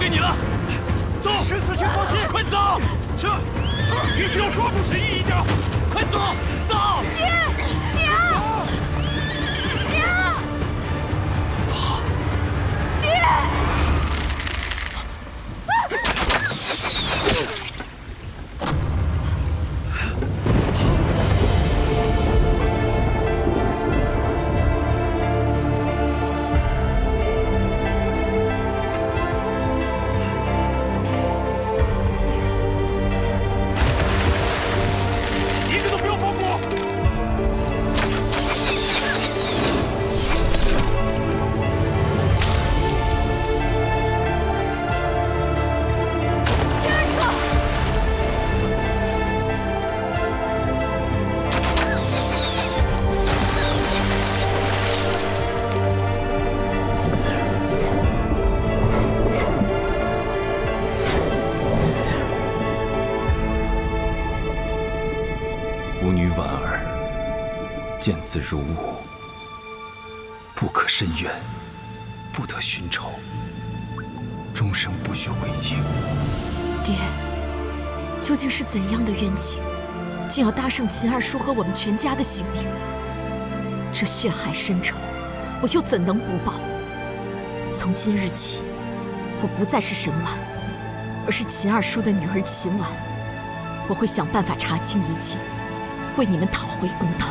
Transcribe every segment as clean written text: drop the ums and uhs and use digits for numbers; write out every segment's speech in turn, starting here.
给你了，走！十四军放心，快走！这必须要抓住沈毅一家！快走，走！爹，娘，娘，爹！吾女婉儿见子如吾，不可深怨，不得寻仇，终生不许回京。爹，究竟是怎样的冤情，竟要搭上秦二叔和我们全家的性命？这血海深仇，我又怎能不报？从今日起，我不再是沈婉，而是秦二叔的女儿秦婉。我会想办法查清一切，为你们讨回公道。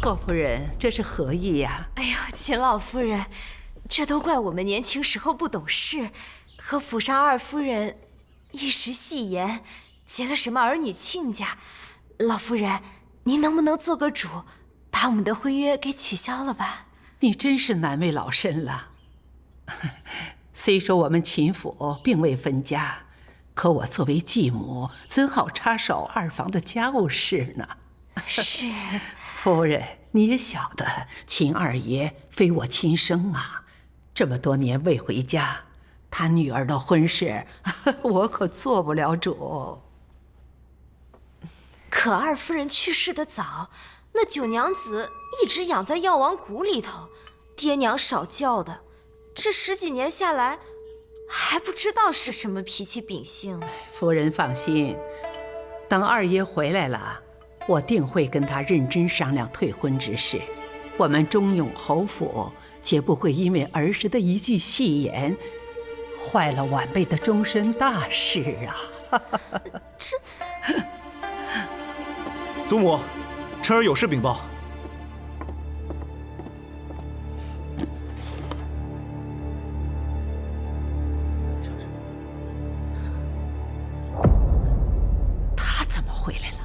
霍夫人，这是何意呀？哎呀，秦老夫人，这都怪我们年轻时候不懂事，和府上二夫人一时戏言，结了什么儿女亲家。老夫人，您能不能做个主，把我们的婚约给取消了吧？你真是难为老身了。虽说我们秦府并未分家，可我作为继母，怎好插手二房的家务事呢？是。夫人，你也晓得，秦二爷非我亲生啊，这么多年未回家，他女儿的婚事，我可做不了主。可二夫人去世的早，那九娘子一直养在药王谷里头，爹娘少教的，这10几年下来，还不知道是什么脾气秉性。夫人放心，等二爷回来了，我定会跟他认真商量退婚之事。我们忠永侯府绝不会因为儿时的一句戏言，坏了晚辈的终身大事啊！祖母，臣儿有事禀报。他怎么回来了？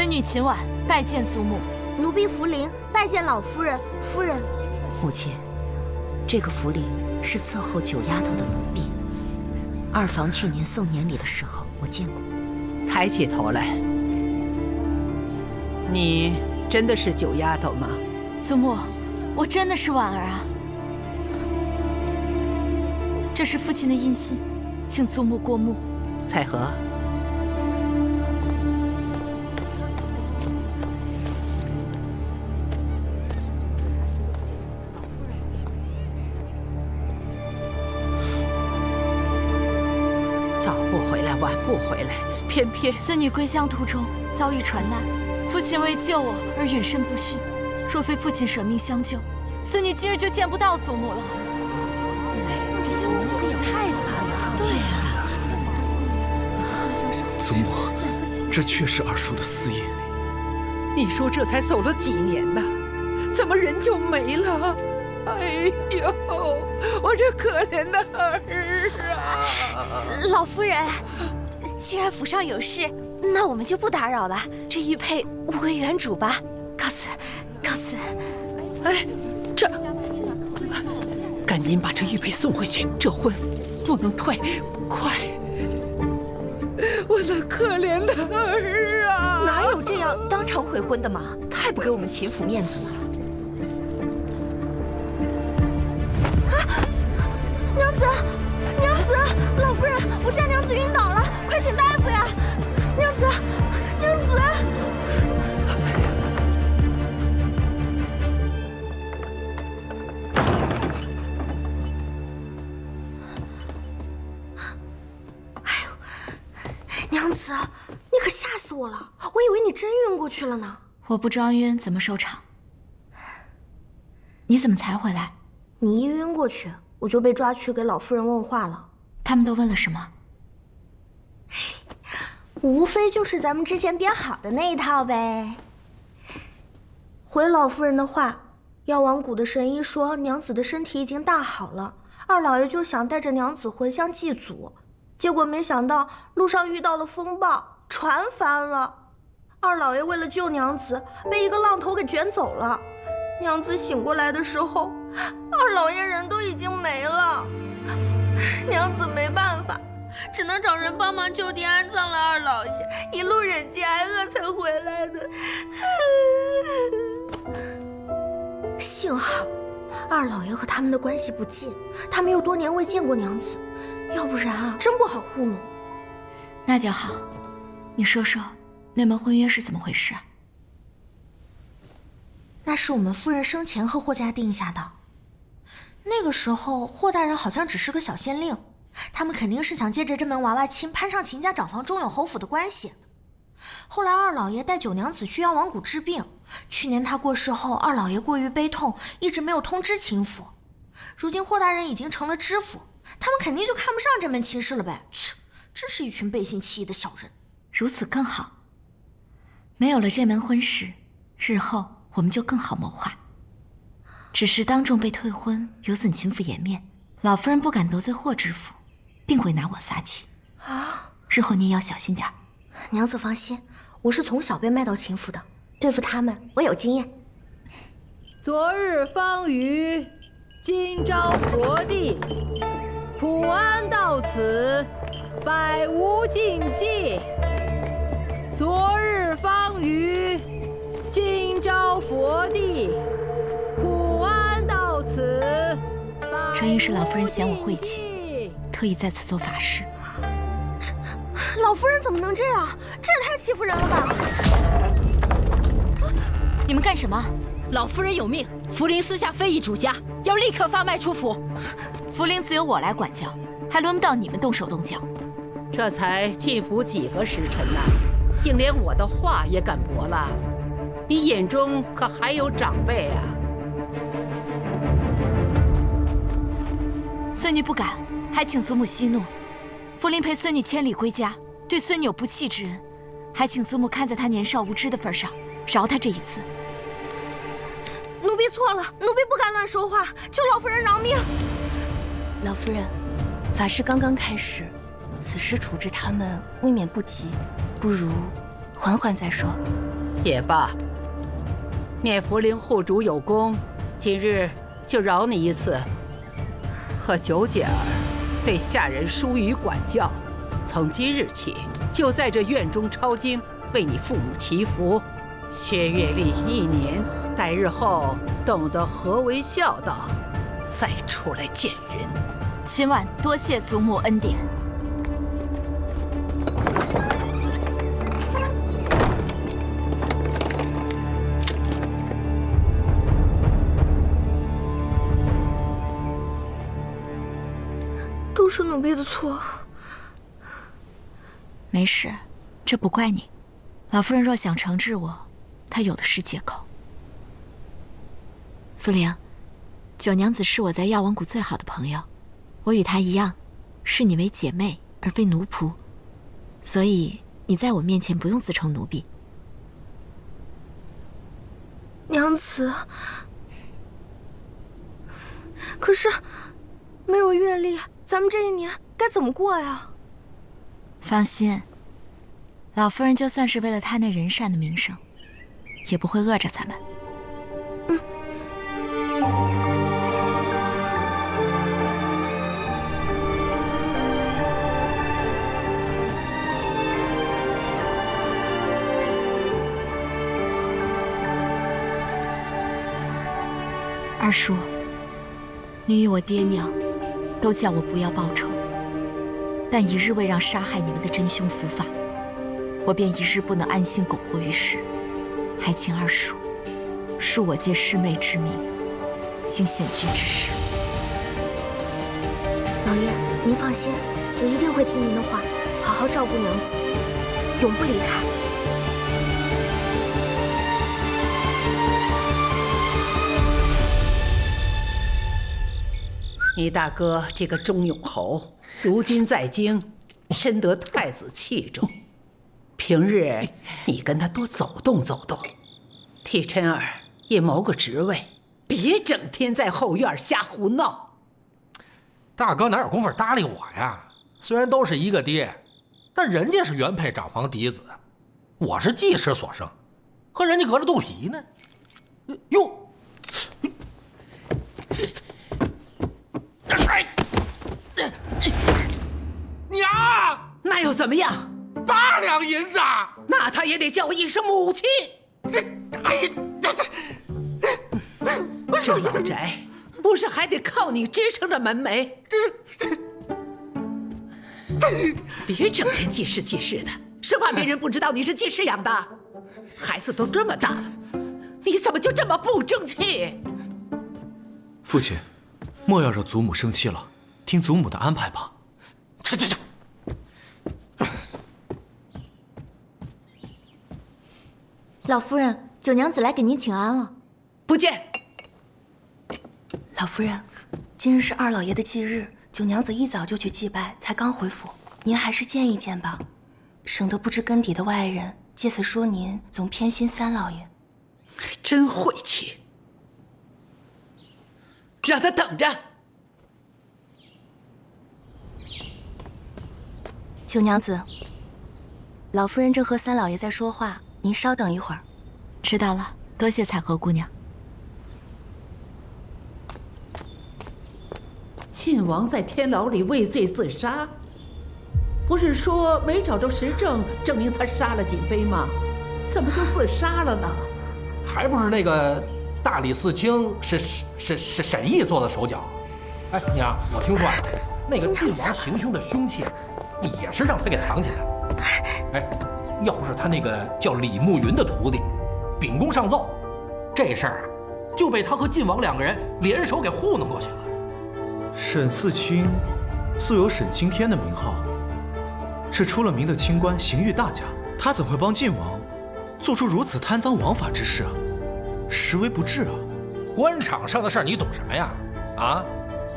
孙女秦婉拜见祖母。奴婢福临拜见老夫人。夫人，母亲，这个福临是伺候九丫头的奴婢。二房去年送年礼的时候，我见过。抬起头来，你真的是九丫头吗？祖母，我真的是婉儿啊。这是父亲的印信，请祖母过目。彩荷，早不回来，晚不回来，偏偏孙女归乡途中遭遇船难，父亲为救我而殒身不逊。若非父亲舍命相救，孙女今日就见不到祖母了。这小娘子也太惨了。对呀。祖母，这确是二叔的私印。你说这才走了几年呐，怎么人就没了？哎呦，我这可怜的儿啊！老夫人，既然府上有事，那我们就不打扰了。这玉佩物归原主吧。告辞，告辞。哎，这，赶紧把这玉佩送回去，这婚不能退，快！我那可怜的儿啊！哪有这样当场悔婚的嘛？太不给我们秦府面子了。娘子，娘子，老夫人，我家娘子晕倒了，快请大夫呀！娘子，娘子。娘子，你可吓死我了！我以为你真晕过去了呢。我不装晕怎么收场？你怎么才回来？你一晕过去，我就被抓去给老夫人问话了。他们都问了什么？无非就是咱们之前编好的那一套呗。回老夫人的话，药王谷的神医说娘子的身体已经大好了，二老爷就想带着娘子回乡祭祖。结果没想到路上遇到了风暴，船翻了。二老爷为了救娘子，被一个浪头给卷走了。娘子醒过来的时候，二老爷人都已经没了。娘子没办法，只能找人帮忙就地安葬了二老爷，一路忍饥挨饿才回来的。幸好二老爷和他们的关系不近，他们又多年未见过娘子，要不然啊，真不好糊弄。那就好，你说说那门婚约是怎么回事？那是我们夫人生前和霍家定下的。那个时候霍大人好像只是个小县令，他们肯定是想借着这门娃娃亲攀上秦家长房中永侯府的关系。后来二老爷带九娘子去药王谷治病，去年他过世后，二老爷过于悲痛，一直没有通知秦府。如今霍大人已经成了知府，他们肯定就看不上这门亲事了呗。切，真是一群背信弃义的小人。如此更好，没有了这门婚事，日后我们就更好谋划。只是当众被退婚，有损秦府颜面，老夫人不敢得罪霍知府，定会拿我撒气啊！日后你也要小心点。娘子放心，我是从小被卖到秦府的，对付他们我有经验。昨日方舆，今朝佛地，普安到此，百无禁忌。昨日方舆，今朝佛地，普安到此。这应是老夫人嫌我晦气，特意在此做法事。老夫人怎么能这样？这也太欺负人了吧！你们干什么？老夫人有命，福临私下非议主家，要立刻发卖出府。福临自有我来管教，还轮不到你们动手动脚。这才进府几个时辰呐，竟连我的话也敢驳了？你眼中可还有长辈啊？孙女不敢，还请祖母息怒。福临陪孙女千里归家，对孙女有不弃之恩，还请祖母看在她年少无知的份上，饶她这一次。奴婢错了，奴婢不敢乱说话，求老夫人饶命。老夫人，法事刚刚开始，此时处置他们未免不急，不如缓缓再说。也罢，念福陵护主有功，今日就饶你一次。和九姐儿对下人疏于管教，从今日起就在这院中抄经，为你父母祈福，学阅历1年，待日后懂得何为孝道，再出来见人。今晚多谢祖母恩典。都是奴婢的错。没事，这不怪你。老夫人若想惩治我，她有的是借口。福陵，九娘子是我在药王谷最好的朋友，我与她一样，视你为姐妹而非奴仆，所以你在我面前不用自称奴婢。娘子，可是没有阅历，咱们这一年该怎么过呀？放心，老夫人就算是为了她那人善的名声，也不会饿着咱们。二叔，你与我爹娘都叫我不要报仇，但一日未让杀害你们的真凶伏法，我便一日不能安心苟活于世。还请二叔恕我借师妹之名行险峻之事。老爷，您放心，我一定会听您的话，好好照顾娘子，永不离开。你大哥这个钟永侯，如今在京，深得太子器重。平日你跟他多走动走动，替琛儿也谋个职位，别整天在后院瞎胡闹。大哥哪有功夫搭理我呀？虽然都是一个爹，但人家是原配长房嫡子，我是继室所生，和人家隔着肚皮呢。哟！娘，那又怎么样？8两银子，那他也得叫我一声母亲。这老宅不是还得靠你支撑着门楣？别整天记事记事的，生怕别人不知道你是记事养的。孩子都这么大了，你怎么就这么不争气？父亲，莫要惹祖母生气了，听祖母的安排吧。去！老夫人，九娘子来给您请安了。不见。老夫人，今日是二老爷的忌日，九娘子一早就去祭拜，才刚回府。您还是见一见吧，省得不知根底的外人借此说您总偏心三老爷。真晦气，让他等着。九娘子，老夫人正和三老爷在说话，您稍等一会儿。知道了，多谢彩荷姑娘。晋王在天牢里畏罪自杀，不是说没找着实证证明他杀了瑾妃吗？怎么就自杀了呢？还不是那个大理寺卿是沈毅做的手脚。哎，娘，我听说啊，那个晋王行凶的凶器也是让他给藏起来了。哎，要不是他那个叫李慕云的徒弟秉公上奏，这事儿啊就被他和晋王2个人联手给糊弄过去了。沈四卿素有沈青天的名号，是出了名的清官，刑狱大家，他怎会帮晋王做出如此贪赃枉法之事啊？实为不智啊！官场上的事儿你懂什么呀？啊，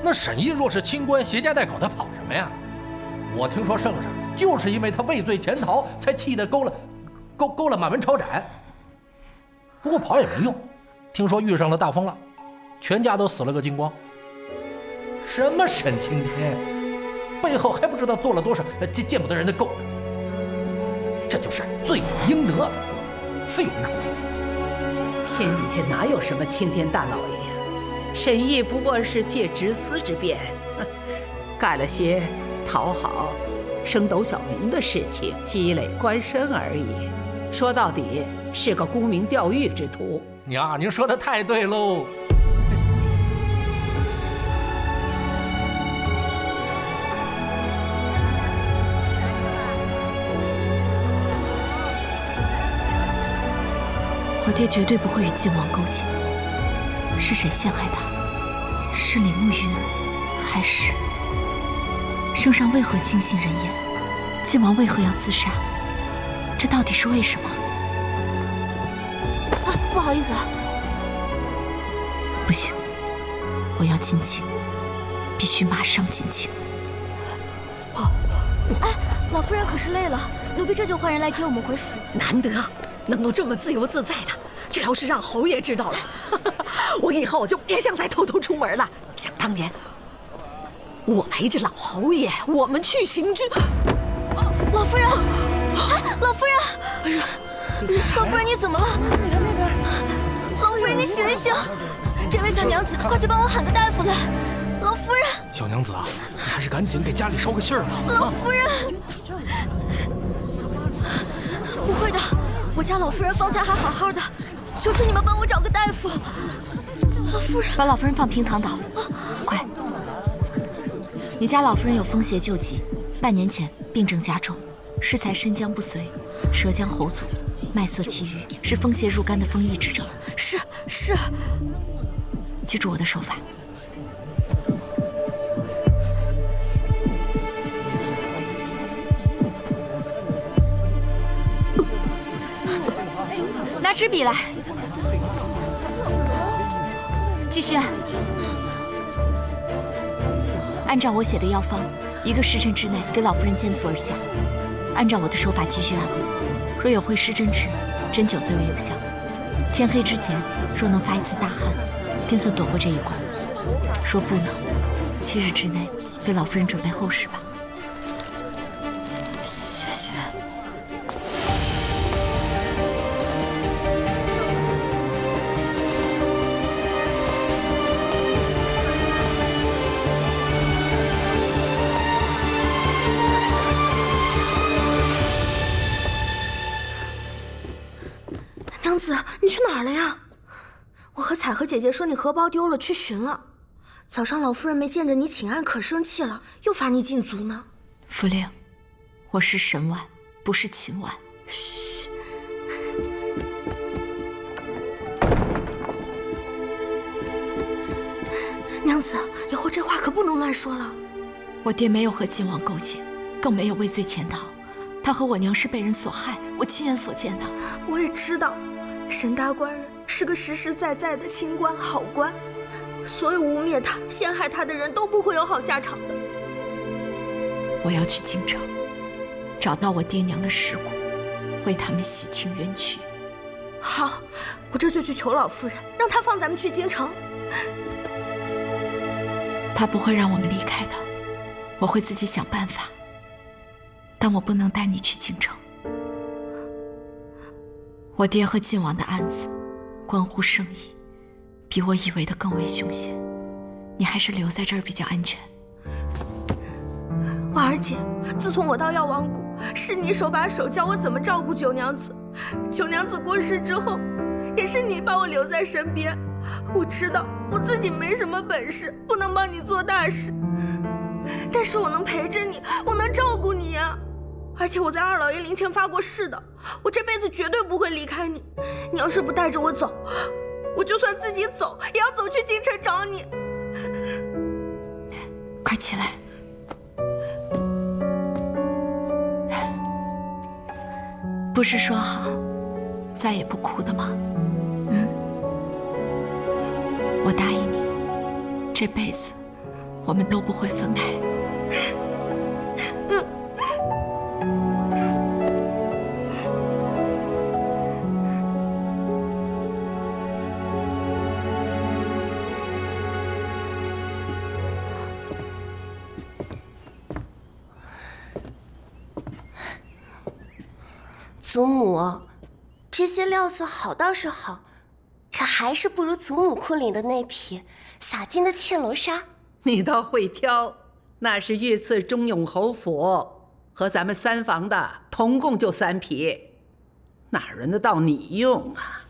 那沈毅若是清官，携家带口，他跑什么呀？我听说圣上就是因为他畏罪潜逃，才气得勾了满门抄斩。不过跑也没用，听说遇上了大风浪，全家都死了个精光。什么沈青天，背后还不知道做了多少见不得人的勾当。这就是罪有应得，自有用。天底下哪有什么青天大老爷呀？沈毅不过是借直司之便，干了些讨好升斗小民的事情，积累官身而已。说到底是个沽名钓誉之徒。娘，您说的太对喽。我爹绝对不会与晋王勾结。是谁陷害他？是李慕云，还是圣上为何轻信人言？晋王为何要自杀？这到底是为什么？啊，不好意思啊。不行，我要进京，必须马上进京。哎，老夫人可是累了，奴婢这就换人来接我们回府。难得能够这么自由自在的，这要是让侯爷知道了，我以后就别想再偷偷出门了。想当年，我陪着老侯爷，我们去行军。老夫人，哎，老夫人，哎呀，老夫人你怎么了？老夫人你醒一醒，这位小娘子，快去帮我喊个大夫来。老夫人，小娘子啊，你还是赶紧给家里捎个信儿吧。老夫人，不会的，我家老夫人方才还好好的，求求你们帮我找个大夫。老夫人，把老夫人放平躺倒，快！你家老夫人有风邪旧疾，半年前病症加重，适才身僵不遂，舌僵喉阻，脉色气郁，是风邪入肝的风疫之症。是，记住我的手法。拿支笔来，继续按。按照我写的药方，1个时辰之内给老夫人煎服而下。按照我的手法继续按，若有会施针之，针灸最为有效。天黑之前，若能发一次大汗，便算躲过这一关；若不能，7日之内给老夫人准备后事吧。谢谢。娘子，你去哪儿了呀？我和彩荷姐姐说你荷包丢了，去寻了。早上老夫人没见着你请安，可生气了，又罚你禁足呢。福令，我是沈婉，不是秦婉。嘘。娘子，以后这话可不能乱说了。我爹没有和晋王勾结，更没有畏罪潜逃。他和我娘是被人所害，我亲眼所见的。我也知道，沈大官人是个实实在在的清官好官，所有污蔑他、陷害他的人都不会有好下场的。我要去京城，找到我爹娘的尸骨，为他们洗清冤屈。好，我这就去求老夫人，让她放咱们去京城。他不会让我们离开的，我会自己想办法。但我不能带你去京城。我爹和晋王的案子关乎生意，比我以为的更为凶险，你还是留在这儿比较安全。婉儿姐，自从我到药王谷，是你手把手教我怎么照顾九娘子。九娘子过世之后，也是你把我留在身边。我知道我自己没什么本事，不能帮你做大事，但是我能陪着你，我能照顾你呀。而且我在二老爷灵前发过誓的，我这辈子绝对不会离开你。你要是不带着我走，我就算自己走，也要走去京城找你。快起来！不是说好再也不哭的吗？我答应你，这辈子我们都不会分开。祖母，这些料子好倒是好，可还是不如祖母库里的那匹洒金的暹罗纱。你倒会挑，那是御赐忠永侯府，和咱们三房的同共就3匹，哪轮得到你用啊？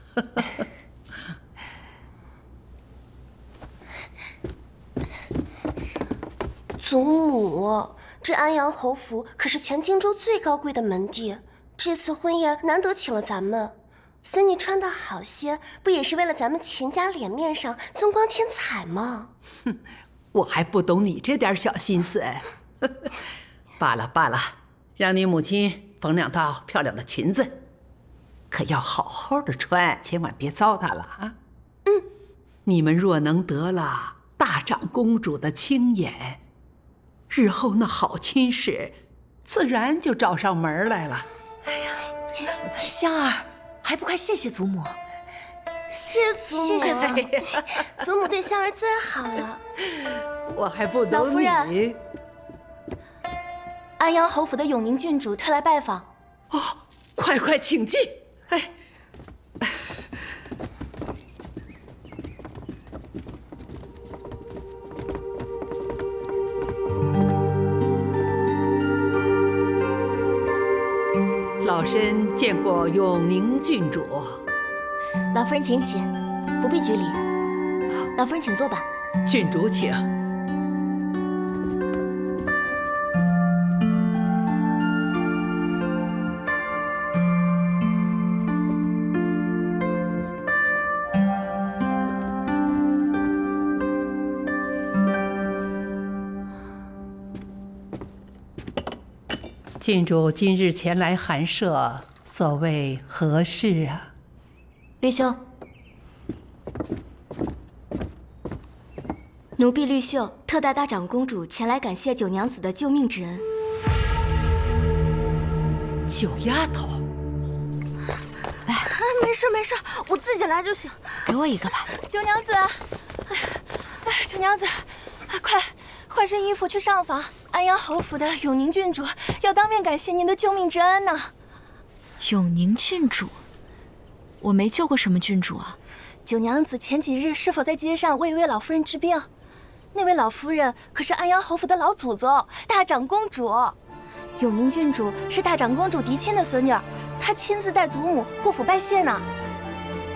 祖母，这安阳侯府可是全荆州最高贵的门第，这次婚宴难得请了咱们，孙女穿的好些，不也是为了咱们钱家脸面上增光添彩吗？哼，我还不懂你这点小心思哎。罢了罢了，让你母亲缝2套漂亮的裙子，可要好好的穿，千万别糟蹋了啊。你们若能得了大长公主的青眼，日后那好亲事自然就找上门来了。哎呀，香儿，还不快谢谢祖母！谢祖母，谢谢祖母，祖母对香儿最好了。我还不懂你。老夫人，安阳侯府的永宁郡主特来拜访。哦，快快请进。哎。老身见过永宁郡主。老夫人请起，不必拘礼。老夫人请坐吧。郡主请。郡主今日前来寒舍，所谓何事啊？绿秀，奴婢绿秀特带大长公主前来感谢九娘子的救命之恩。九丫头，没事没事，我自己来就行。给我一个吧。九娘子，九娘子，快换身衣服去上房。安阳侯府的永宁郡主要当面感谢您的救命之恩呢。永宁郡主，我没救过什么郡主啊。九娘子前几日是否在街上为一位老夫人治病？那位老夫人可是安阳侯府的老祖宗，大长公主。永宁郡主是大长公主嫡亲的孙女，她亲自带祖母过府拜谢呢。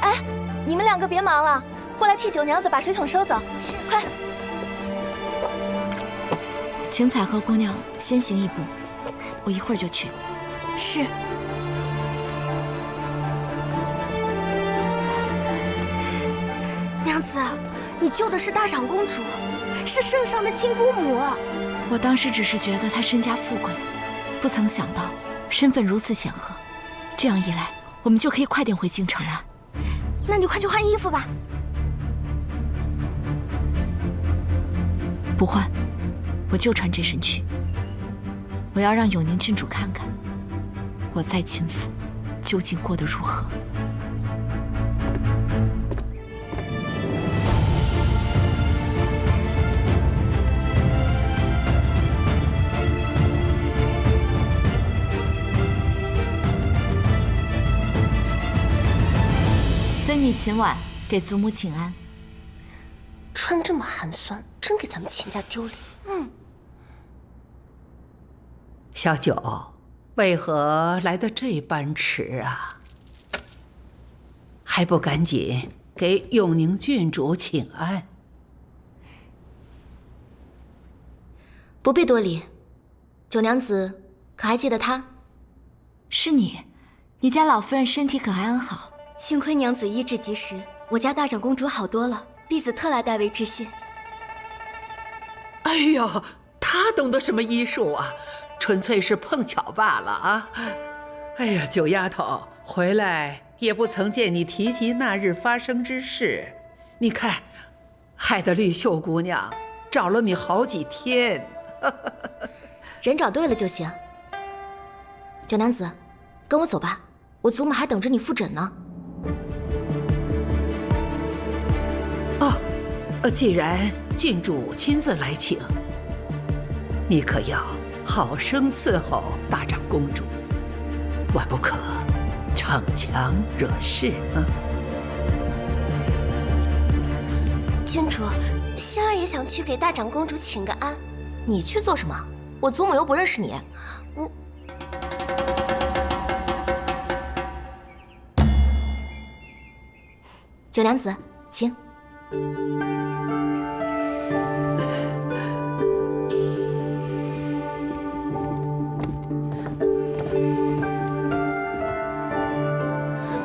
哎，你们2个别忙了，过来替九娘子把水桶收走。是，快。请彩荷姑娘先行一步，我一会儿就去。是。娘子，你救的是大长公主，是圣上的亲姑母。我当时只是觉得她身家富贵，不曾想到身份如此显赫。这样一来，我们就可以快点回京城了。那你快去换衣服吧。不换。我就穿这身去，我要让永宁郡主看看，我在秦府究竟过得如何。孙女秦婉给祖母请安。穿得这么寒酸，真给咱们秦家丢脸。小九，为何来得这般迟啊？还不赶紧给永宁郡主请安？不必多礼。九娘子可还记得她？是你，你家老夫人身体可还安好？幸亏娘子医治及时，我家大长公主好多了。婢子特来代为致谢。哎呦，她懂得什么医术啊？纯粹是碰巧罢了啊！哎呀，九丫头回来也不曾见你提及那日发生之事，你看，害得绿秀姑娘找了你好几天。人找对了就行。九娘子，跟我走吧，我祖母还等着你复诊呢。既然郡主亲自来请，你可要好生伺候大长公主，万不可超逞强惹事啊！君主，仙儿也想去给大长公主请个安。你去做什么？我祖母又不认识你。我。九娘子，请。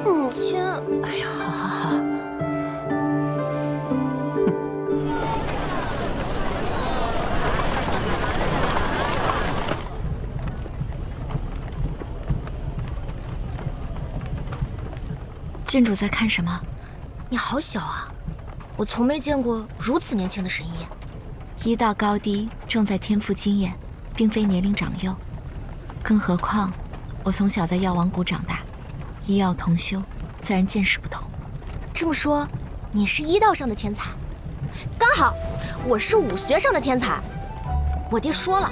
母亲，哎呀，好好好。郡主在看什么？你好小啊，我从没见过如此年轻的神医。医道高低重在天赋经验，并非年龄长幼。更何况，我从小在药王谷长大，医药同修，自然见识不同。这么说，你是医道上的天才，刚好我是武学上的天才。我爹说了，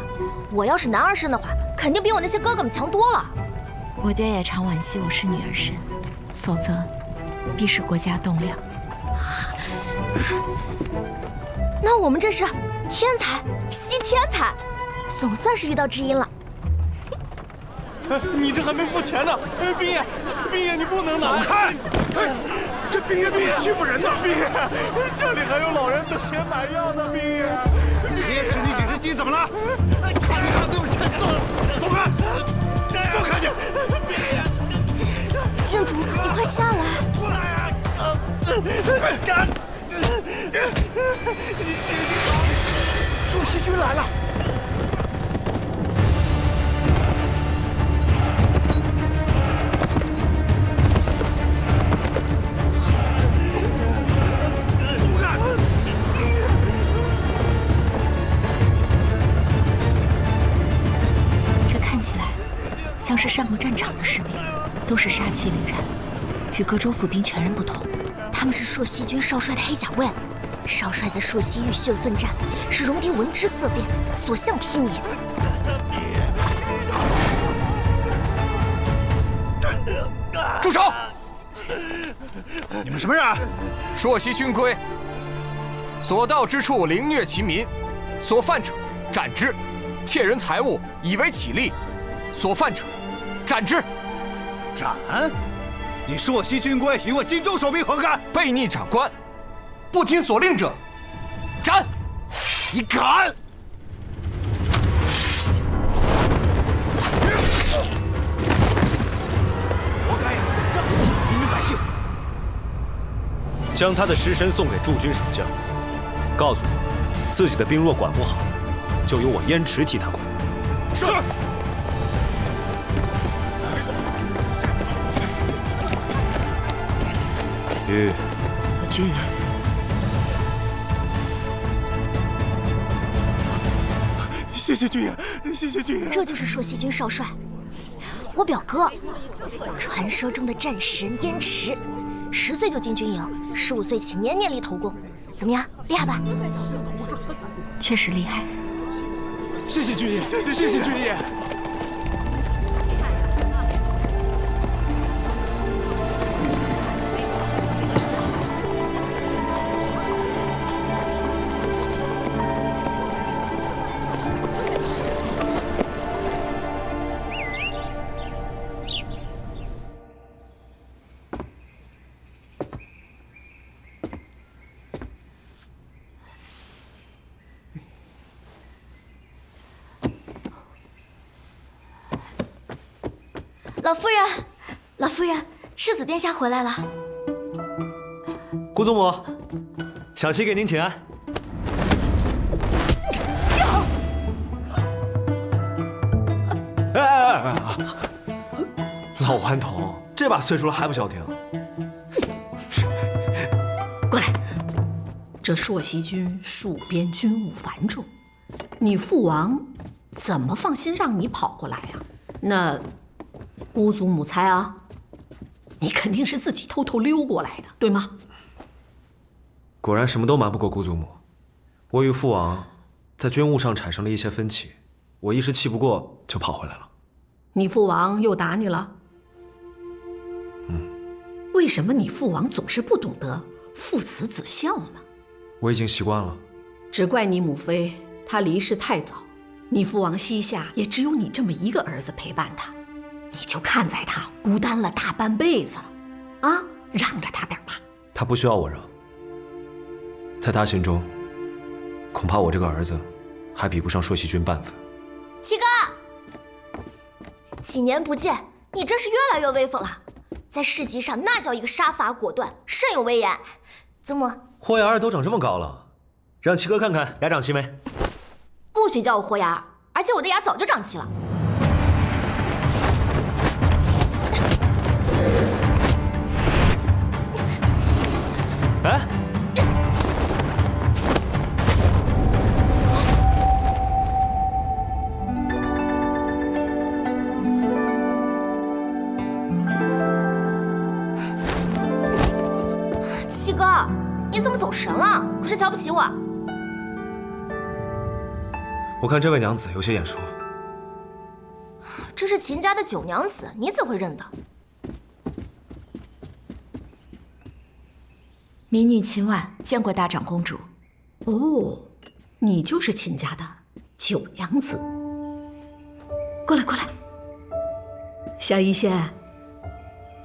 我要是男儿身的话，肯定比我那些哥哥们强多了。我爹也常惋惜我是女儿身，否则必使国家动荡。那我们这是天才惜天才，总算是遇到知音了。你这还没付钱呢！冰爷，冰爷，你不能拿！走开！这冰爷别欺负人呐！冰爷，家里还有老人等钱买药呢！冰爷，爹吃你几只鸡怎么了？地上都有钱走，走开！走开你！冰爷，郡主，你快下来！过来呀！干！朔西军来了！这看起来像是上过战场的士兵，都是杀气凛然，与各州府兵全然不同。他们是朔西军少帅的黑甲卫，少帅在朔西浴血奋战，使戎狄闻之色变，所向披靡。住手！你们什么人？朔西军规：所到之处凌虐其民，所犯者斩之；窃人财物以为己利，所犯者斩之。斩？你朔西军规与我荆州守兵何干？悖逆长官，不听所令者，斩！你敢！活该呀！让你欺负平民百姓！将他的尸身送给驻军守将，告诉他，自己的兵若管不好，就由我燕池替他管。是。玉，军爷，谢谢军爷，谢谢军爷。这就是朔西军少帅，我表哥，传说中的战神燕池，10岁就进军营，15岁起年年立头功，怎么样，厉害吧？确实厉害。谢谢军爷，谢谢军爷。老夫人，老夫人，世子殿下回来了。姑祖母，小七给您请安。老顽童，这把岁数了还不消停？过来，这朔西军戍边军务繁重，你父王怎么放心让你跑过来呀？那姑祖母猜啊，你肯定是自己偷偷溜过来的，对吗？果然什么都瞒不过姑祖母。我与父王在军务上产生了一些分歧，我一时气不过就跑回来了。你父王又打你了？为什么你父王总是不懂得父慈子孝呢？我已经习惯了。只怪你母妃她离世太早，你父王膝下也只有你这么一个儿子陪伴他，你就看在他孤单了大半辈子了，啊，让着他点吧。他不需要我让，在他心中，恐怕我这个儿子还比不上朔曦君半分。七哥，几年不见，你真是越来越威风了，在市集上那叫一个杀伐果断，甚有威严。祖母，霍雅儿都长这么高了，让七哥看看牙长齐没？不许叫我霍雅儿，而且我的牙早就长齐了。哎，七哥，你怎么走神了？可是瞧不起我？我看这位娘子有些眼熟。这是秦家的九娘子，你怎会认得？民女秦婉见过大长公主。哦，你就是秦家的九娘子。过来，过来。小一仙，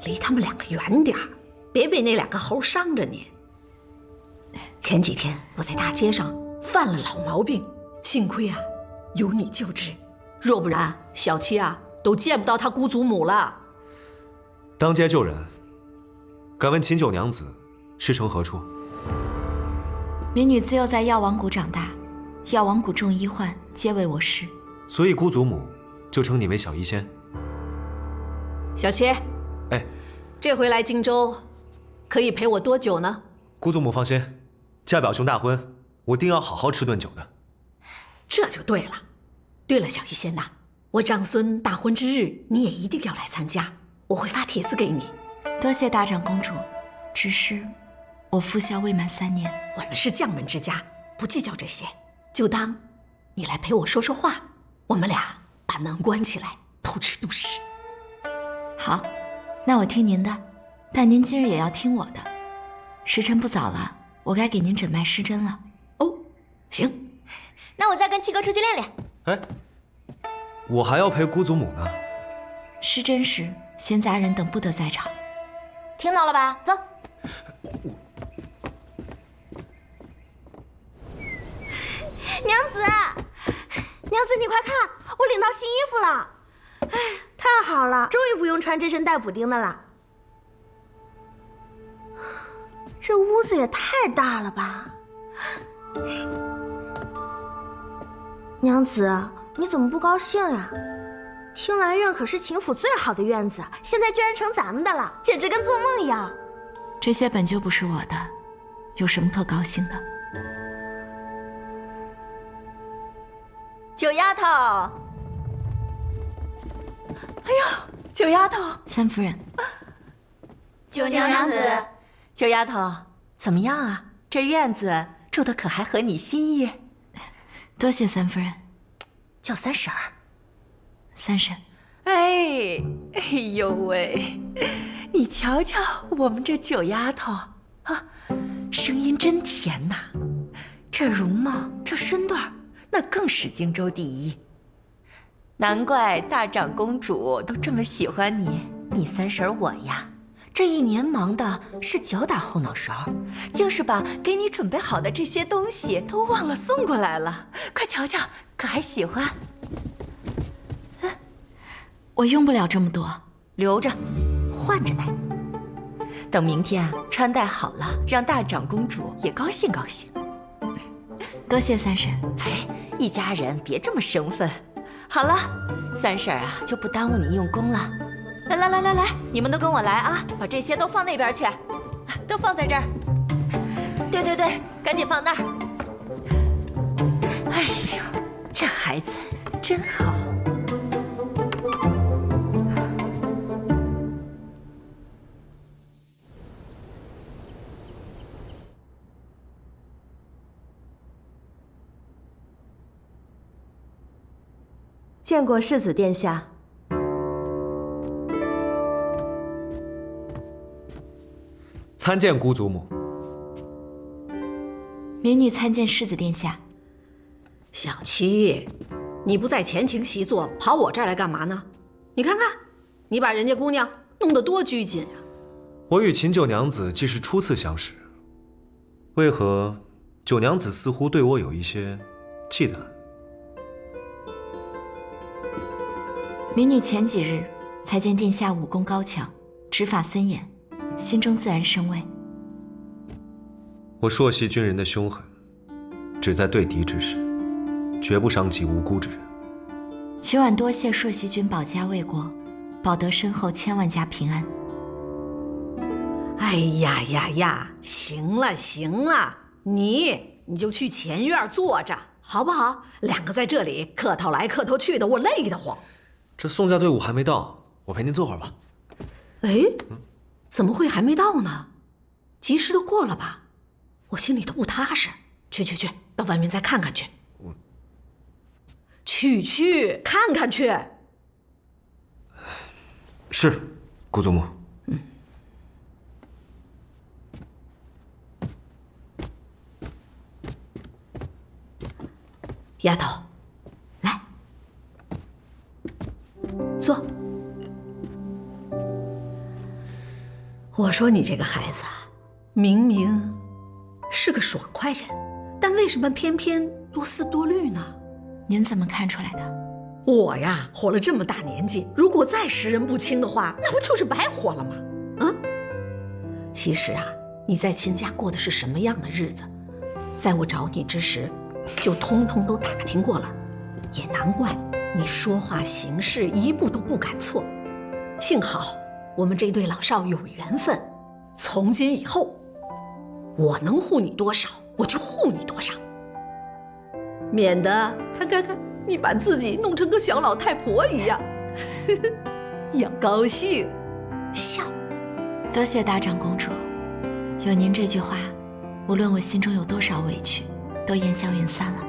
离他们两个远点儿，别被那两个猴伤着你。前几天我在大街上犯了老毛病，幸亏啊有你救治，若不然小七啊都见不到他姑祖母了。当街救人，敢问秦九娘子师承何处？民女自幼在药王谷长大，药王谷众医患皆为我师，所以姑祖母就称你为小医仙。小七，哎，这回来荆州，可以陪我多久呢？姑祖母放心，嫁表兄大婚，我定要好好吃顿酒的。这就对了。对了，小医仙呐，我长孙大婚之日，你也一定要来参加，我会发帖子给你。多谢大长公主，只是我服孝未满3年。我们是将门之家，不计较这些，就当你来陪我说说话，我们俩把门关起来，偷吃度食。好，那我听您的，但您今日也要听我的。时辰不早了，我该给您诊脉施针了。哦，行，那我再跟七哥出去练练。哎，我还要陪姑祖母呢。施针时，闲杂人等不得在场。听到了吧？走。娘子，娘子，你快看，我领到新衣服了！哎，太好了，终于不用穿这身带补丁的了。这屋子也太大了吧！娘子，你怎么不高兴呀？听兰院可是秦府最好的院子，现在居然成咱们的了，简直跟做梦一样。这些本就不是我的，有什么可高兴的？九丫头，哎呦，九丫头，三夫人，九娘子，九丫头，怎么样啊？这院子住的可还合你心意？多谢三夫人。叫三婶儿。三婶。哎呦喂，你瞧瞧我们这九丫头啊，声音真甜呐，这容貌，这身段，那更是荆州第一。难怪大长公主都这么喜欢你。你三婶儿我呀，这一年忙的是脚打后脑勺，竟是把给你准备好的这些东西都忘了送过来了。快瞧瞧，可还喜欢？我用不了这么多，留着，换着戴。等明天啊，穿戴好了，让大长公主也高兴高兴。多谢三婶。哎，一家人别这么生分。好了，三婶啊就不耽误你用功了。来，你们都跟我来啊，把这些都放那边去，都放在这儿。对，赶紧放那儿。哎呦，这孩子真好。见过世子殿下。参见姑祖母。民女参见世子殿下。小七，你不在前庭习作，跑我这儿来干嘛呢？你看看，你把人家姑娘弄得多拘谨呀！我与秦九娘子既是初次相识，为何九娘子似乎对我有一些忌惮？民女前几日才见殿下武功高强，执法森严，心中自然生畏。我硕悉军人的凶狠，只在对敌之时，绝不伤及无辜之人。曲婉多谢朔溪君保家卫国，保得身后千万家平安。哎呀呀呀，行了行了，你就去前院坐着，好不好？两个在这里客套来客套去的，我累得慌。这宋家队伍还没到，我陪您坐会儿吧。哎，怎么会还没到呢？及时的过了吧，我心里头不踏实。去，到外面再看看去。去看看去。是，姑祖母。丫头，来，坐。我说你这个孩子，明明是个爽快人，但为什么偏偏多思多虑呢？您怎么看出来的？我呀，活了这么大年纪，如果再识人不清的话，那不就是白活了吗？其实啊，你在秦家过的是什么样的日子，在我找你之时，就通通都打听过了，也难怪你说话行事一步都不敢错。幸好我们这对老少有缘分，从今以后，我能护你多少，我就护你多少，免得看你把自己弄成个小老太婆一样。要高兴，笑。多谢大长公主，有您这句话，无论我心中有多少委屈，都烟消云散了。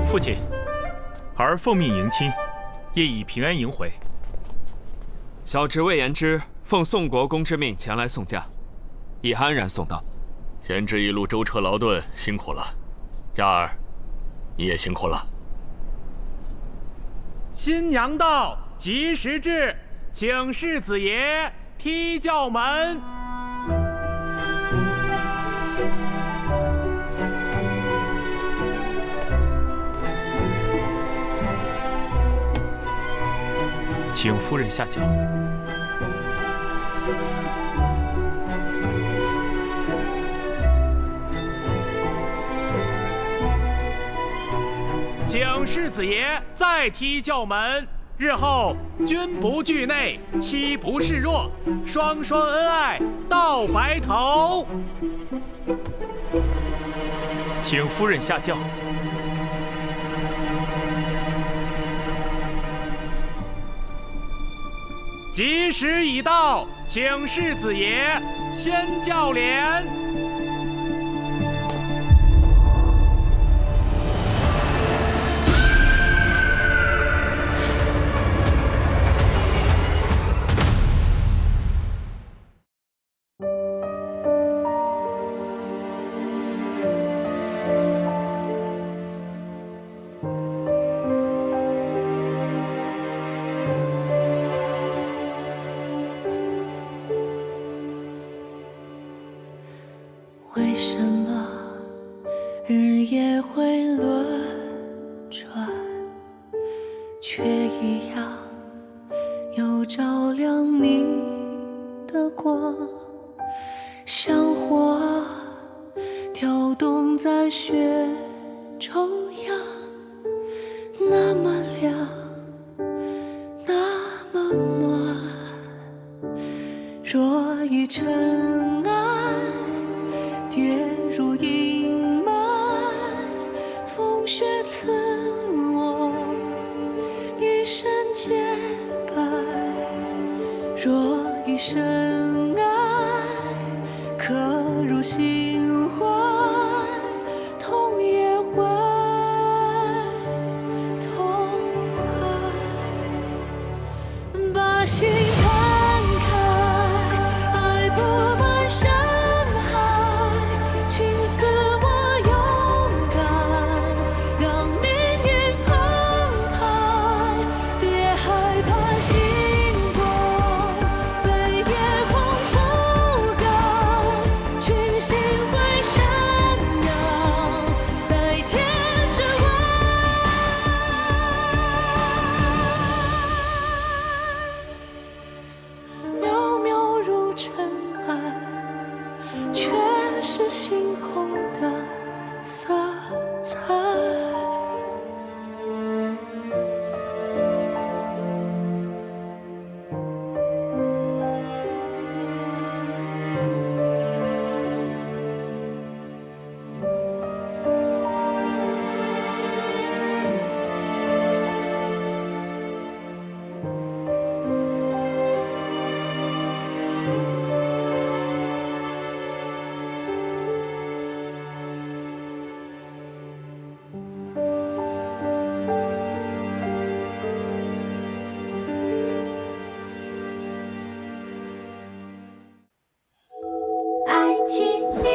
父亲，儿奉命迎亲，夜已平安迎回。小侄魏延之奉宋国公之命前来送驾，已安然送到。贤侄一路舟车劳顿，辛苦了。佳儿，你也辛苦了。新娘到，吉时至，请世子爷踢轿门。请夫人下轿。请世子爷再踢轿门，日后君不惧内，妻不示弱，双双恩爱到白头。请夫人下轿。吉时已到，请世子爷先轿帘。为什么日夜会轮转，却一样有照亮你的光，像火跳动在血中央，那么亮，那么暖。若已尘埃跌入阴霾，风雪刺我若一生爱，刻入心怀，痛也会痛快。把心摊开，爱布满伤害，请赐我勇敢，让命运澎湃。别害怕星光被夜空覆盖，群星会闪耀在天之外。渺渺如尘埃，却是星空的色彩。爱情里。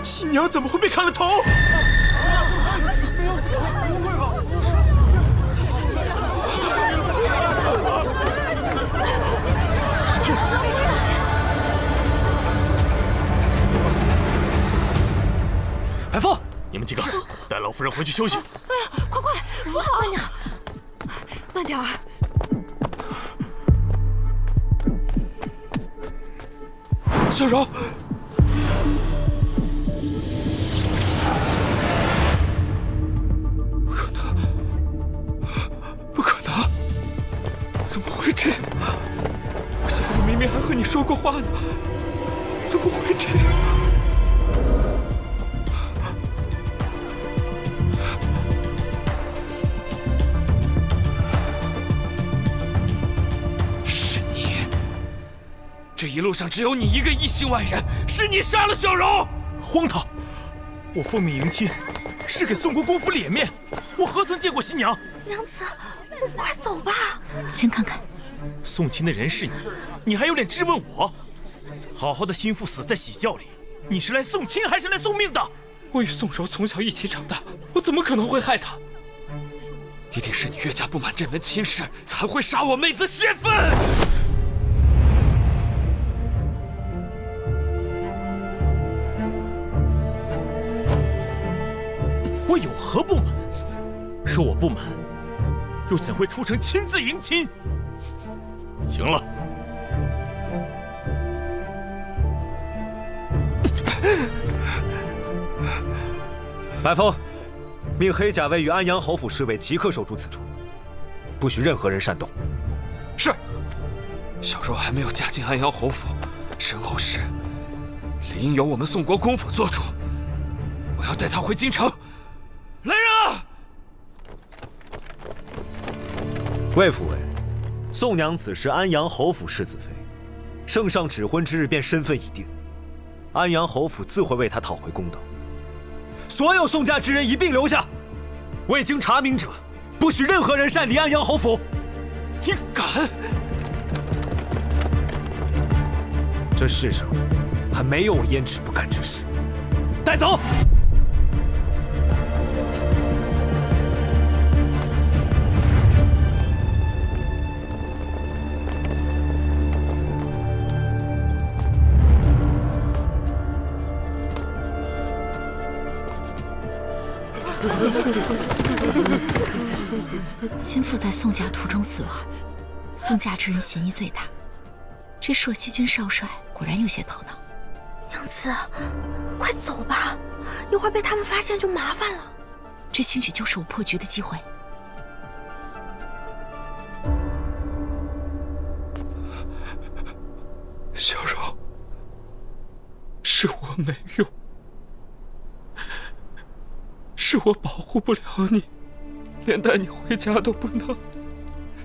新娘怎么会被砍了头？没事。海凤，你们几个带老夫人回去休息。哎呀，快，扶好，慢点，慢点儿。小柔。不可能！怎么会这样？我现在明明还和你说过话呢，怎么会这样？是你！这一路上只有你一个异姓外人，是你杀了小柔！荒唐！我奉命迎亲，是给宋国公府脸面，我何曾见过新娘？娘子，我们快走吧。先看看，送亲的人是你，你还有脸质问我？好好的心腹死在喜轿里，你是来送亲还是来送命的？我与宋柔从小一起长大，我怎么可能会害她？一定是你岳家不满这门亲事，才会杀我妹子泄愤。我有何不满？说我不满，又怎会出城亲自迎亲？行了，白风，命黑甲卫与安阳侯府侍卫即刻守住此处，不许任何人擅动。是。小柔还没有嫁进安阳侯府，身后事理应由我们宋国公府做主。我要带她回京城。来人啊！魏府尉，宋娘子是安阳侯府世子妃，圣上指婚之日便身份已定，安阳侯府自会为她讨回公道。所有宋家之人一并留下，未经查明者，不许任何人擅离安阳侯府。你敢！这世上还没有我焉止不干之事。带走！心腹在宋家途中死亡，宋家之人嫌疑最大。这朔西军少帅果然有些头脑。娘子，快走吧，一会儿被他们发现就麻烦了。这兴许就是我破局的机会。小柔，是我没用，是我保护不了你，连带你回家都不能，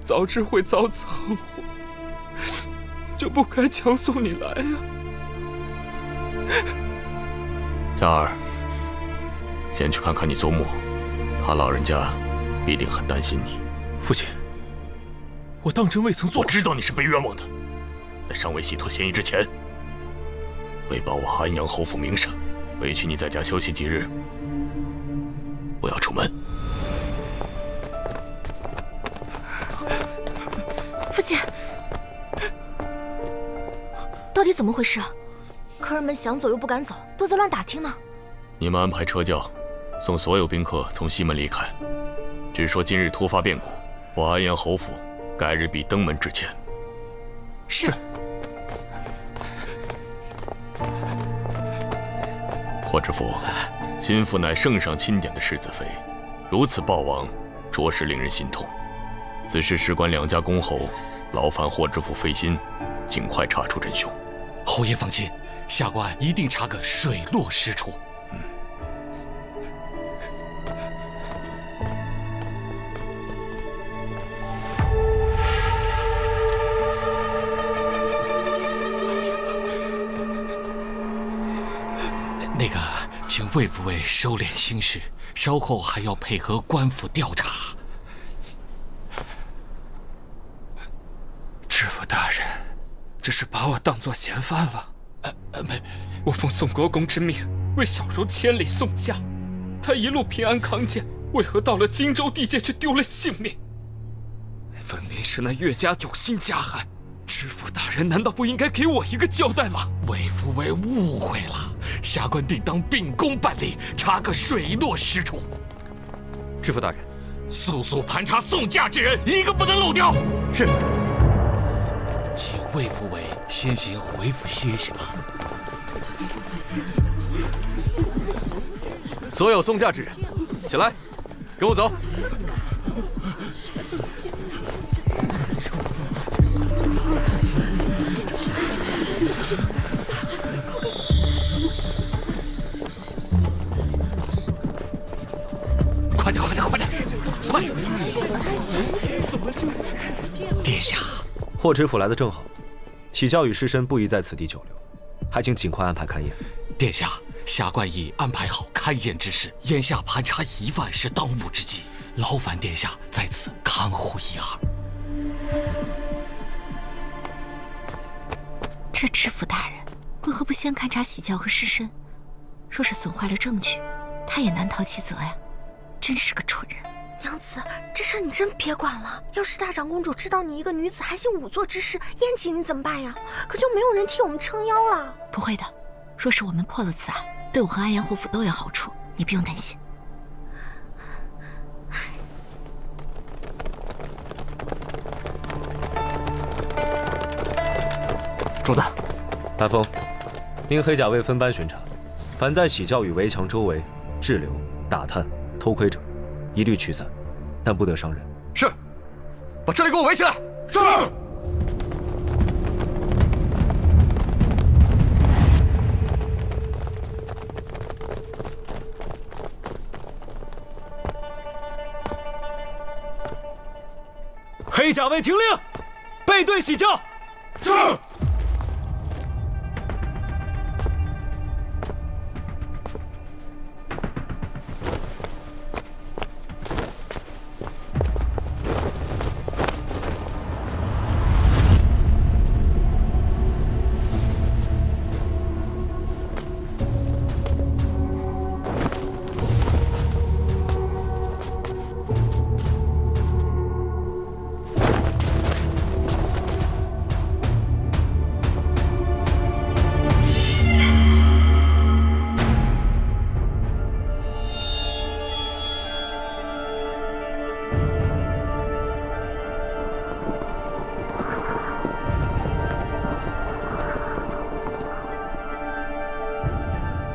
早知会遭此横祸，就不该强送你来呀。佳儿，先去看看你祖母，她老人家必定很担心你。父亲，我当真未曾做。我知道你是被冤枉的，在尚未洗脱嫌疑之前，为保我安阳侯府名声，委屈你在家休息几日。我要出门。父亲，到底怎么回事？客人们想走又不敢走，都在乱打听呢。你们安排车轿，送所有宾客从西门离开。据说今日突发变故，我安阳侯府改日必登门致歉。是。霍知府，心腹乃圣上钦点的世子妃，如此暴亡，着实令人心痛。此事事关两家公侯，劳烦霍知府费心，尽快查出真凶。侯爷放心，下官一定查个水落石出。那个，请魏府尉收敛心绪，稍后还要配合官府调查。知府大人，这是把我当作嫌犯了。没，我奉宋国公之命，为小柔千里送嫁，她一路平安康健，为何到了荆州地界却丢了性命？分明是那岳家有心加害。知府大人难道不应该给我一个交代吗？魏府尉误会了，下官定当秉公办理，查个水落石出。知府大人，速速盘查宋家之人，一个不能漏掉。是。请魏府尉先行回府歇息吧。所有宋家之人，起来，跟我走。快点，快点，快点，快！殿下，霍知府来得正好，启教与尸身不宜在此地久留，还请尽快安排勘验。殿下，下官已安排好勘验之事，眼下盘查疑犯是当务之急，劳烦殿下在此看护一二。这知府大人为何不先勘察喜轿和尸身？若是损坏了证据，他也难逃其责呀！真是个蠢人。娘子，这事你真别管了。要是大长公主知道你一个女子还行仵作之事，厌弃你怎么办呀？可就没有人替我们撑腰了。不会的，若是我们破了此案，对我和安阳侯府都有好处，你不用担心。主子，大风，令黑甲卫分班巡查，凡在喜教与围墙周围滞留、打探、偷窥者，一律驱散，但不得伤人。是，把这里给我围起来。是。黑甲卫听令，背对喜教。是。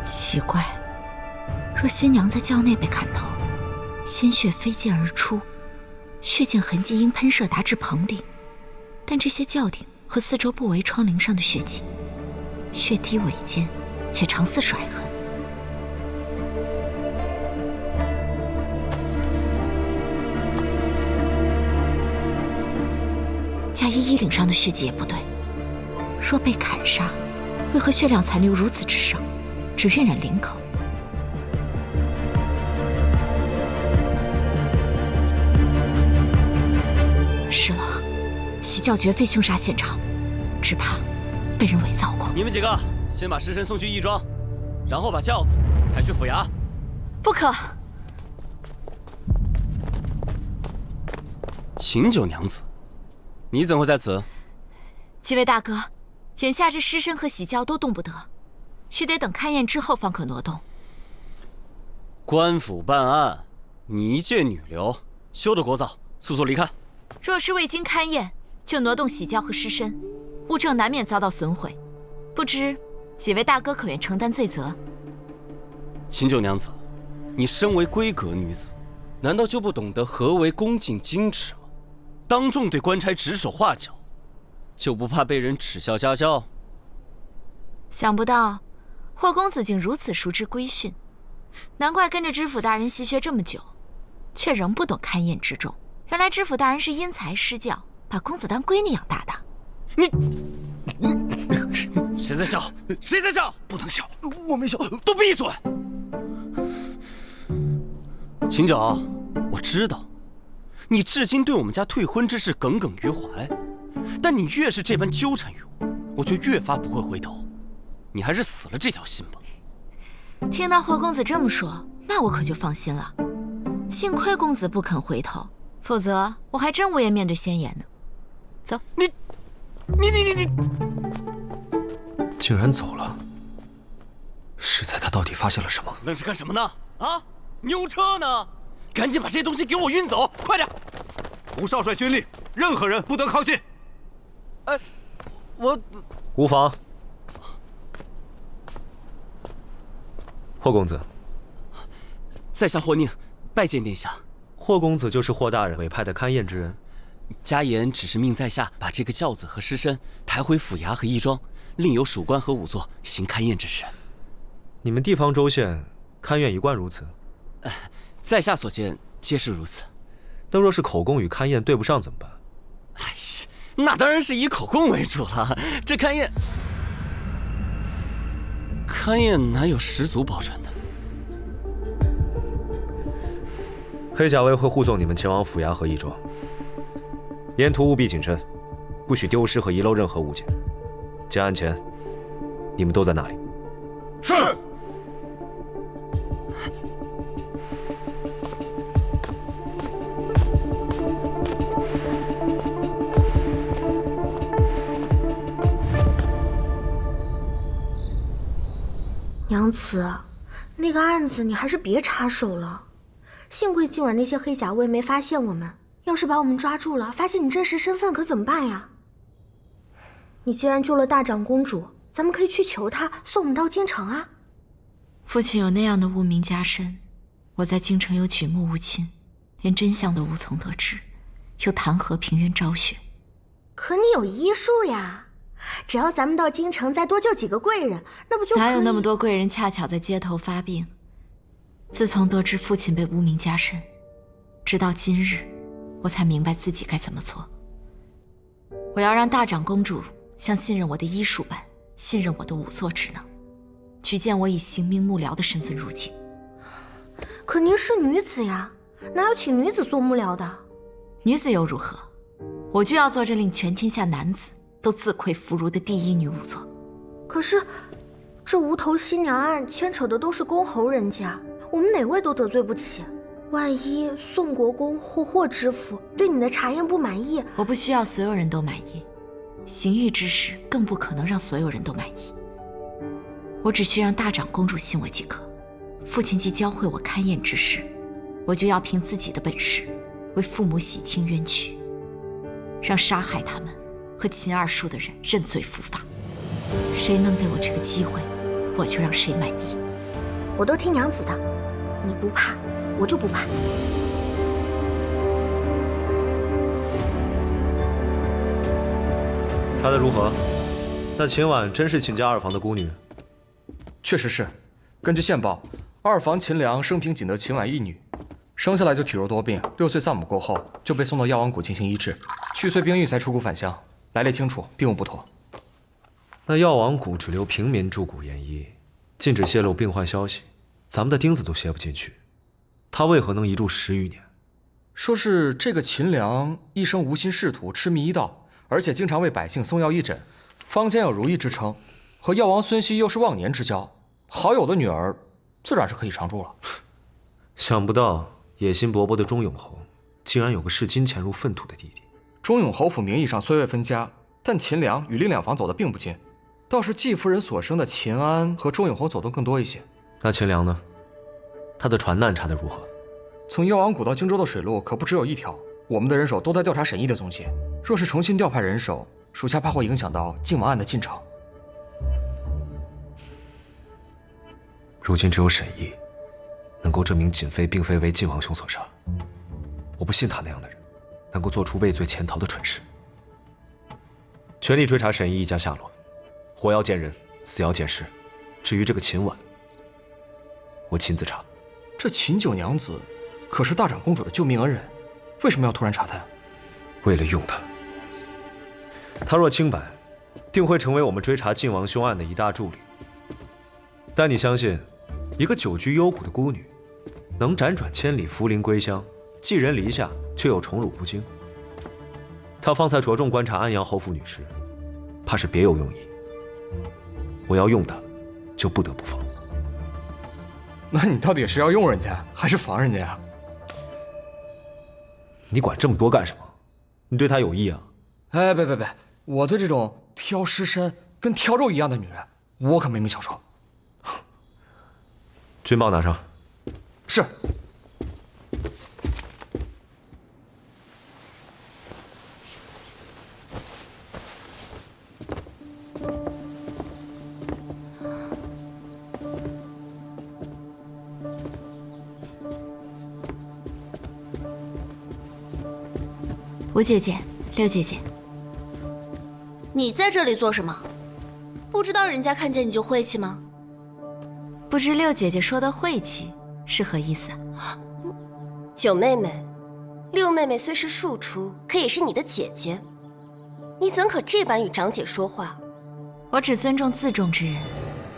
奇怪，若新娘在轿内被砍头，鲜血飞溅而出，血溅痕迹因喷射达至棚顶，但这些轿顶和四周不围窗棂上的血迹，血滴尾尖，且常似甩痕。嫁衣衣领上的血迹也不对，若被砍杀，为何血量残留如此之少？只晕染领口。是了，喜教绝非凶杀现场，只怕被人伪造过。你们几个先把尸身送去义庄，然后把轿子抬去府衙。不可！秦九娘子，你怎会在此？几位大哥，眼下这尸身和喜轿都动不得。须得等勘验之后方可挪动。官府办案，你一介女流，休得聒噪，速速离开。若是未经勘验就挪动喜轿和尸身，物证难免遭到损毁，不知几位大哥可愿承担罪责？秦九娘子，你身为闺阁女子，难道就不懂得何为恭敬矜持吗？当众对官差指手画脚，就不怕被人耻笑家教？想不到霍公子竟如此熟知规训，难怪跟着知府大人习学这么久，却仍不懂勘验之重。原来知府大人是因材施教，把公子当闺女养大的。谁在笑？谁在笑？不能笑，我没笑，都闭嘴！秦九，我知道，你至今对我们家退婚之事耿耿于怀，但你越是这般纠缠于我就越发不会回头。你还是死了这条心吧。听到霍公子这么说，那我可就放心了。幸亏公子不肯回头，否则我还真无颜面对先言呢。走，你，竟然走了。是在他到底发现了什么？愣是干什么呢？啊，牛车呢？赶紧把这些东西给我运走，快点！吴少帅军令，任何人不得靠近。哎，我无妨。霍公子，在下霍宁，拜见殿下。霍公子就是霍大人委派的勘验之人。家言只是命在下把这个轿子和尸身抬回府衙和义庄，另有属官和仵作行勘验之事。你们地方州县勘验一贯如此？在下所见皆是如此。但若是口供与勘验对不上怎么办？哎呀，那当然是以口供为主了。这勘验哪有十足保准的？黑甲卫会护送你们前往府衙和义庄，沿途务必谨慎，不许丢失和遗漏任何物件。结案前，你们都在那里。是。娘子，那个案子你还是别插手了。幸亏今晚那些黑甲卫没发现我们，要是把我们抓住了，发现你真实身份可怎么办呀？你既然救了大长公主，咱们可以去求她送我们到京城啊。父亲有那样的污名加身，我在京城又举目无亲，连真相都无从得知，又谈何平原昭雪？可你有医术呀，只要咱们到京城再多救几个贵人，那不就可以？哪有那么多贵人恰巧在街头发病？自从得知父亲被污名加身，直到今日，我才明白自己该怎么做。我要让大长公主像信任我的医术般信任我的仵作之能，举荐我以行名幕僚的身份入京。可您是女子呀，哪有请女子做幕僚的？女子又如何？我就要做这令全天下男子都自愧弗如的第一女仵作。可是，这无头新娘案牵扯的都是公侯人家，我们哪位都得罪不起。万一宋国公或霍知府对你的查验不满意，我不需要所有人都满意，刑狱之事更不可能让所有人都满意。我只需让大长公主信我即可。父亲既教会我勘验之事，我就要凭自己的本事为父母洗清冤屈，让杀害他们和秦二叔的人认罪伏法。谁能给我这个机会，我就让谁满意。我都听娘子的，你不怕，我就不怕。查得如何？那秦婉真是秦家二房的孤女？确实是。根据线报，二房秦良生平仅得秦婉一女，生下来就体弱多病，6岁丧母过后就被送到药王谷进行医治，去岁兵役才出谷返乡，来历清楚，并无不妥。那药王谷只留平民驻谷研医，禁止泄露病患消息，咱们的钉子都楔不进去，他为何能一住10余年？说是这个秦良一生无心仕途，痴迷医道，而且经常为百姓送药医诊，坊间有如意之称，和药王孙熙又是忘年之交，好友的女儿自然是可以常住了。想不到野心勃勃的钟永侯，竟然有个视金钱如粪土的弟弟。钟永侯府名义上虽未分家，但秦良与另2房走得并不近，倒是季夫人所生的秦安和钟永侯走动更多一些。那秦良呢？他的船难查得如何？从药王谷到荆州的水路可不只有一条，我们的人手都在调查沈毅的踪迹。若是重新调派人手，属下怕会影响到靖王案的进程。如今只有沈毅能够证明瑾妃并非为靖王兄所杀，我不信他那样的人能够做出畏罪潜逃的蠢事。全力追查沈毅一家下落，活要见人，死要见尸。至于这个秦婉，我亲自查。这秦九娘子可是大长公主的救命恩人，为什么要突然查她？为了用她。她若清白，定会成为我们追查靖王凶案的一大助力。但你相信，一个久居幽谷的孤女，能辗转千里扶灵归乡，寄人篱下，却又宠辱不惊？她方才着重观察安阳侯府女尸，怕是别有用意。我要用她，就不得不防。那你到底是要用人家，还是防人家呀？你管这么多干什么？你对她有意啊？哎，别，我对这种挑尸身跟挑肉一样的女人，我可没没享受。军报拿上。是。吴姐姐，六姐姐，你在这里做什么？不知道人家看见你就晦气吗？不知六姐姐说的晦气是何意思？九妹妹，六妹妹虽是庶出，可也是你的姐姐，你怎可这般与长姐说话？我只尊重自重之人，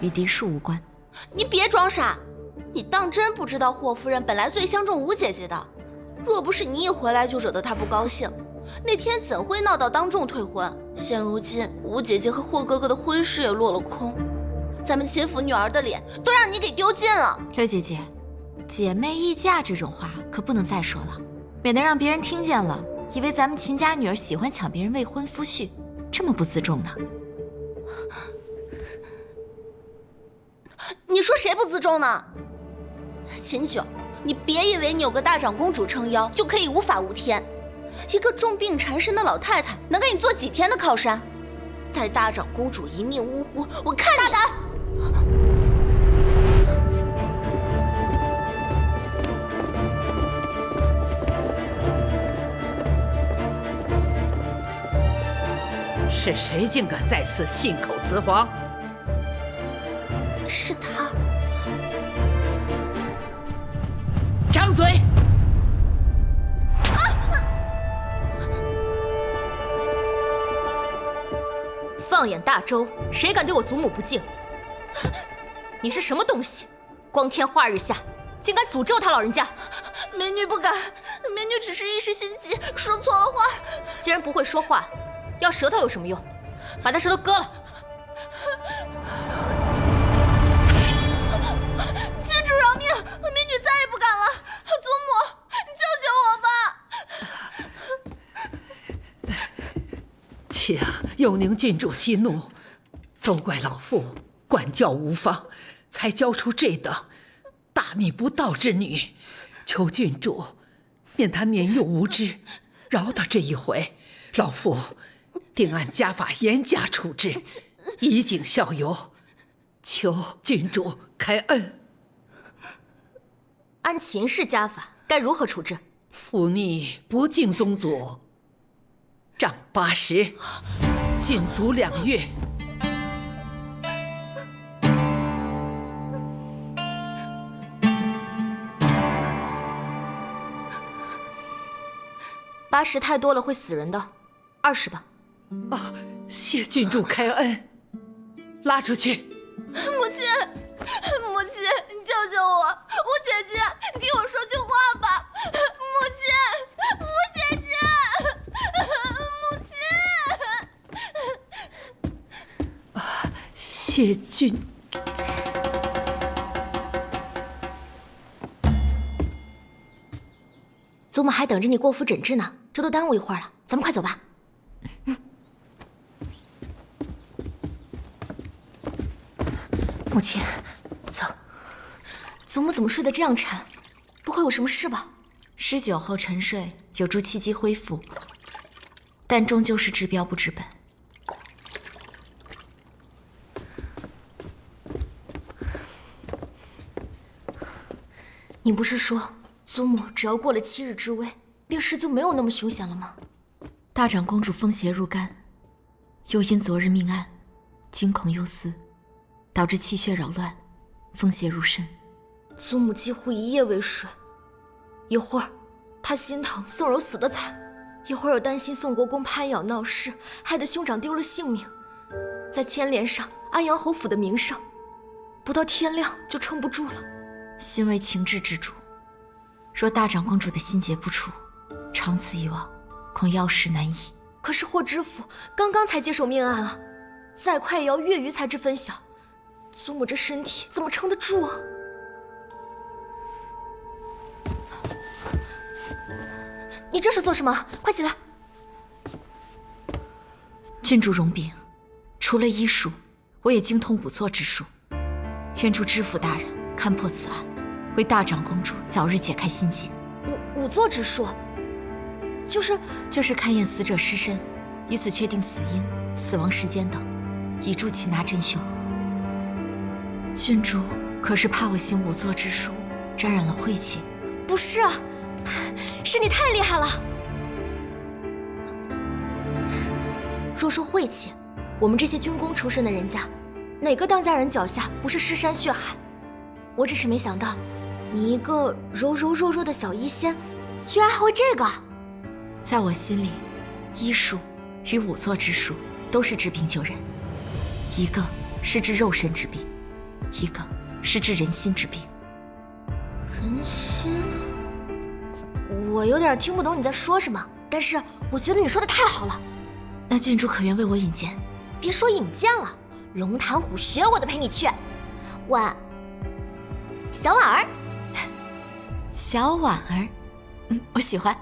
与嫡庶无关。你别装傻，你当真不知道霍夫人本来最相中吴姐姐的？若不是你一回来就惹得她不高兴，那天怎会闹到当众退婚？现如今吴姐姐和霍哥哥的婚事也落了空，咱们秦府女儿的脸都让你给丢尽了。六姐姐，姐妹议嫁这种话可不能再说了，免得让别人听见了，以为咱们秦家女儿喜欢抢别人未婚夫婿，这么不自重呢。你说谁不自重呢？秦九，你别以为你有个大长公主撑腰就可以无法无天，一个重病缠身的老太太能给你做几天的靠山？待大长公主一命呜呼，我看你大胆！是谁竟敢在此信口雌黄？是他。张嘴！放眼大周，谁敢对我祖母不敬？你是什么东西？光天化日下，竟敢诅咒他老人家！美女不敢，美女只是一时心急，说错了话。既然不会说话，要舌头有什么用？把他舌头割了！郡主饶命，美女再也不敢了。祖母，你救救我吧！且有宁郡主息怒，都怪老妇管教无方，才教出这等大逆不道之女。求郡主念她年幼无知，饶她这一回，老妇定按家法严加处置，以儆效尤。求郡主开恩。按秦氏家法，该如何处置？忤逆不敬宗祖，杖80，禁足2月。80太多了，会死人的，20吧。啊，谢郡主开恩，拉出去。母亲，母亲，你救救我！吴姐姐，你听我说句话吧！母亲，吴姐姐，母亲。谢郡。祖母还等着你过府诊治呢，这都耽误一会儿了，咱们快走吧。母亲，走。祖母怎么睡得这样沉？不会有什么事吧？19后沉睡有助气机恢复，但终究是治标不治本。你不是说祖母只要过了7日之危，病势就没有那么凶险了吗？大长公主风邪入肝，又因昨日命案，惊恐忧思，导致气血扰乱，风邪入身。祖母几乎一夜未睡，一会儿她心疼宋柔死得惨，一会儿又担心宋国公攀咬闹事，害得兄长丢了性命，再牵连上安阳侯府的名声，不到天亮就撑不住了。心为情志之主，若大长公主的心结不除，长此以往，恐药石难医。可是霍知府刚刚才接手命案啊，再快也要月余才至分晓，祖母这身体怎么撑得住啊？你这是做什么？快起来！郡主容禀，除了医术，我也精通仵作之术，愿助知府大人勘破此案，为大长公主早日解开心结。仵作之术，就是勘验死者尸身，以此确定死因、死亡时间等，以助擒拿真凶。郡主可是怕我行仵作之术沾染了晦气？不是啊，是你太厉害了。若说晦气，我们这些军功出身的人家，哪个当家人脚下不是尸山血海？我只是没想到，你一个柔柔弱弱的小医仙，居然还会这个。在我心里，医术与仵作之术都是治病救人，一个是治肉身之病，一个是治人心之病。人心？我有点听不懂你在说什么，但是我觉得你说的太好了。那郡主可愿为我引荐？别说引荐了，龙潭虎穴我都陪你去。小婉儿，小婉儿，我喜欢。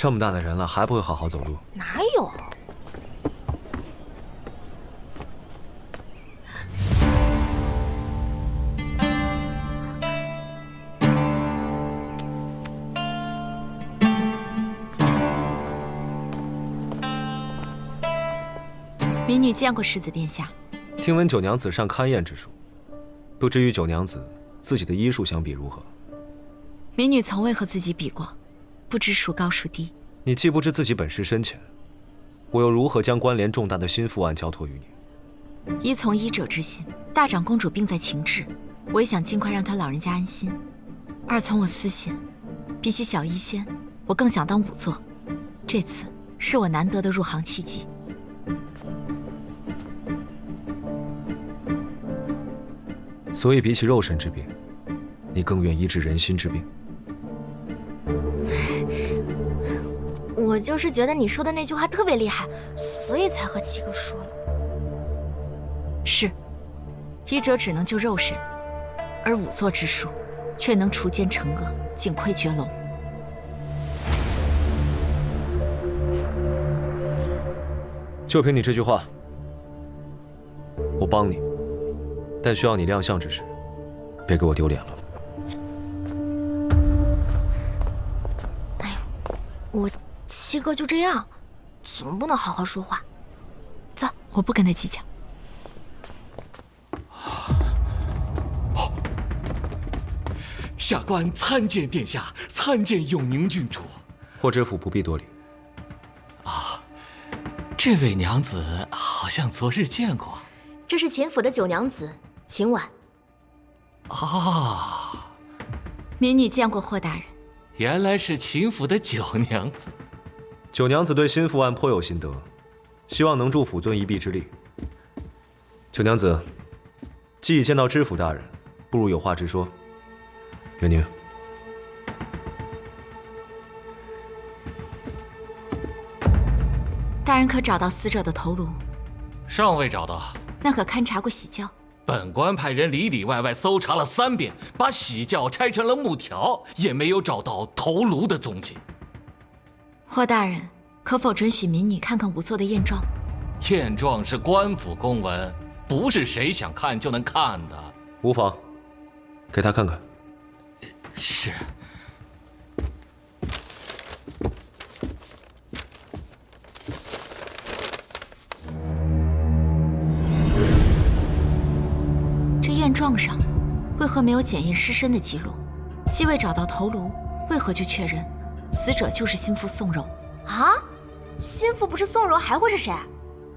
这么大的人了，还不会好好走路？哪有？民女见过世子殿下。听闻九娘子善勘验之术，不知与九娘子自己的医术相比如何？民女从未和自己比过，不知孰高孰低。你既不知自己本事深浅，我又如何将关联重大的心腹案交托于你？依从医者之心，大长公主病在情志，我也想尽快让她老人家安心。二从我私心，比起小医仙，我更想当仵作。这次是我难得的入行契机。所以比起肉身之病，你更愿医治人心之病？我就是觉得你说的那句话特别厉害，所以才和七哥说了。是，医者只能救肉身，而仵作之术却能除奸惩恶，警窥绝龙。就凭你这句话，我帮你，但需要你亮相之时，别给我丢脸了。我七哥就这样，总不能好好说话。走，我不跟他计较。下官参见殿下，参见永宁郡主。霍知府不必多礼。啊，这位娘子好像昨日见过。这是秦府的九娘子秦婉。啊，民女见过霍大人。原来是秦府的九娘子。九娘子对心腹案颇有心得，希望能助府尊一臂之力。九娘子，既已见到知府大人，不如有话直说。元宁，大人可找到死者的头颅？尚未找到。那可勘察过喜轿？本官派人里里外外搜查了3遍，把喜轿拆成了木条，也没有找到头颅的踪迹。霍大人，可否准许民女看看仵作的验状？验状是官府公文，不是谁想看就能看的。无妨，给他看看。是。这验状上为何没有检验尸身的记录？既未找到头颅，为何就确认死者就是心腹宋柔？啊，心腹不是宋柔还会是谁？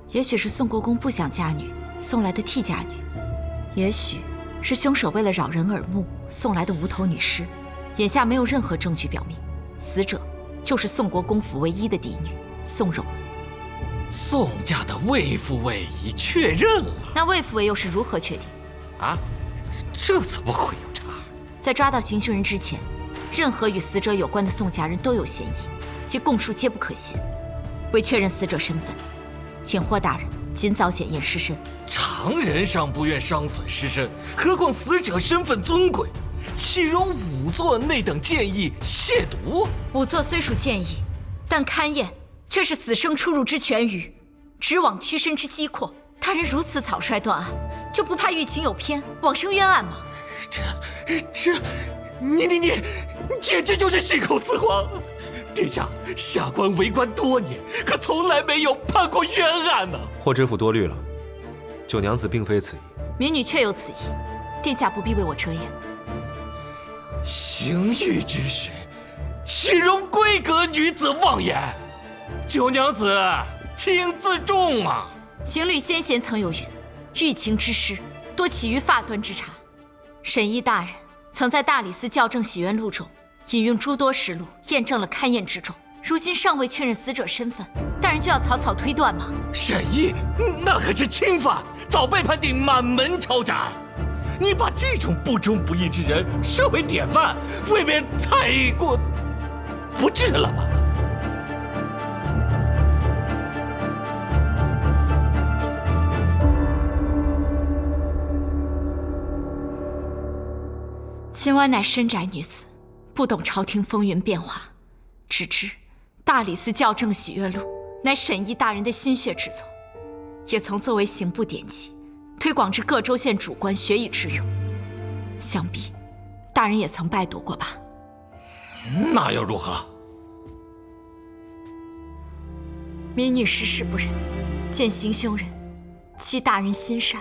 也许是宋国公不想嫁女，送来的替嫁女；也许是凶手为了扰人耳目送来的无头女尸。眼下没有任何证据表明，死者就是宋国公府唯一的嫡女宋柔。宋家的魏父魏已确认了。那魏父魏又是如何确定？啊，这怎么会有差？在抓到行凶人之前，任何与死者有关的宋家人都有嫌疑，其供述皆不可信。为确认死者身份，请霍大人尽早检验尸身。常人尚不愿伤损尸身，何况死者身份尊贵，岂容仵作那等建议亵渎？仵作虽属建议，但勘验却是死生出入之全余，直往屈身之机阔。他人如此草率断案，就不怕狱情有偏，往生冤案吗？你简直就是信口雌黄！殿下，下官为官多年，可从来没有判过冤案呢。霍知府多虑了，九娘子并非此意。民女确有此意，殿下不必为我遮掩。行狱之事，岂容闺阁女子妄言？九娘子，请自重啊！刑律先贤曾有云：狱情之事，多起于发端之察。审议大人曾在大理寺校正洗冤录中引用诸多实录，验证了勘验之状。如今尚未确认死者身份，大人就要草草推断吗？审议那可是轻犯，早被判定满门抄斩。你把这种不忠不义之人设为典范，未免太过不智了吧？秦婉乃深宅女子，不懂朝廷风云变化，只知大理寺校正喜悦录乃沈毅大人的心血之作，也曾作为刑部典籍，推广至各州县主官学以致用。想必大人也曾拜读过吧？那又如何？民女时事不忍，见行凶人欺大人心善，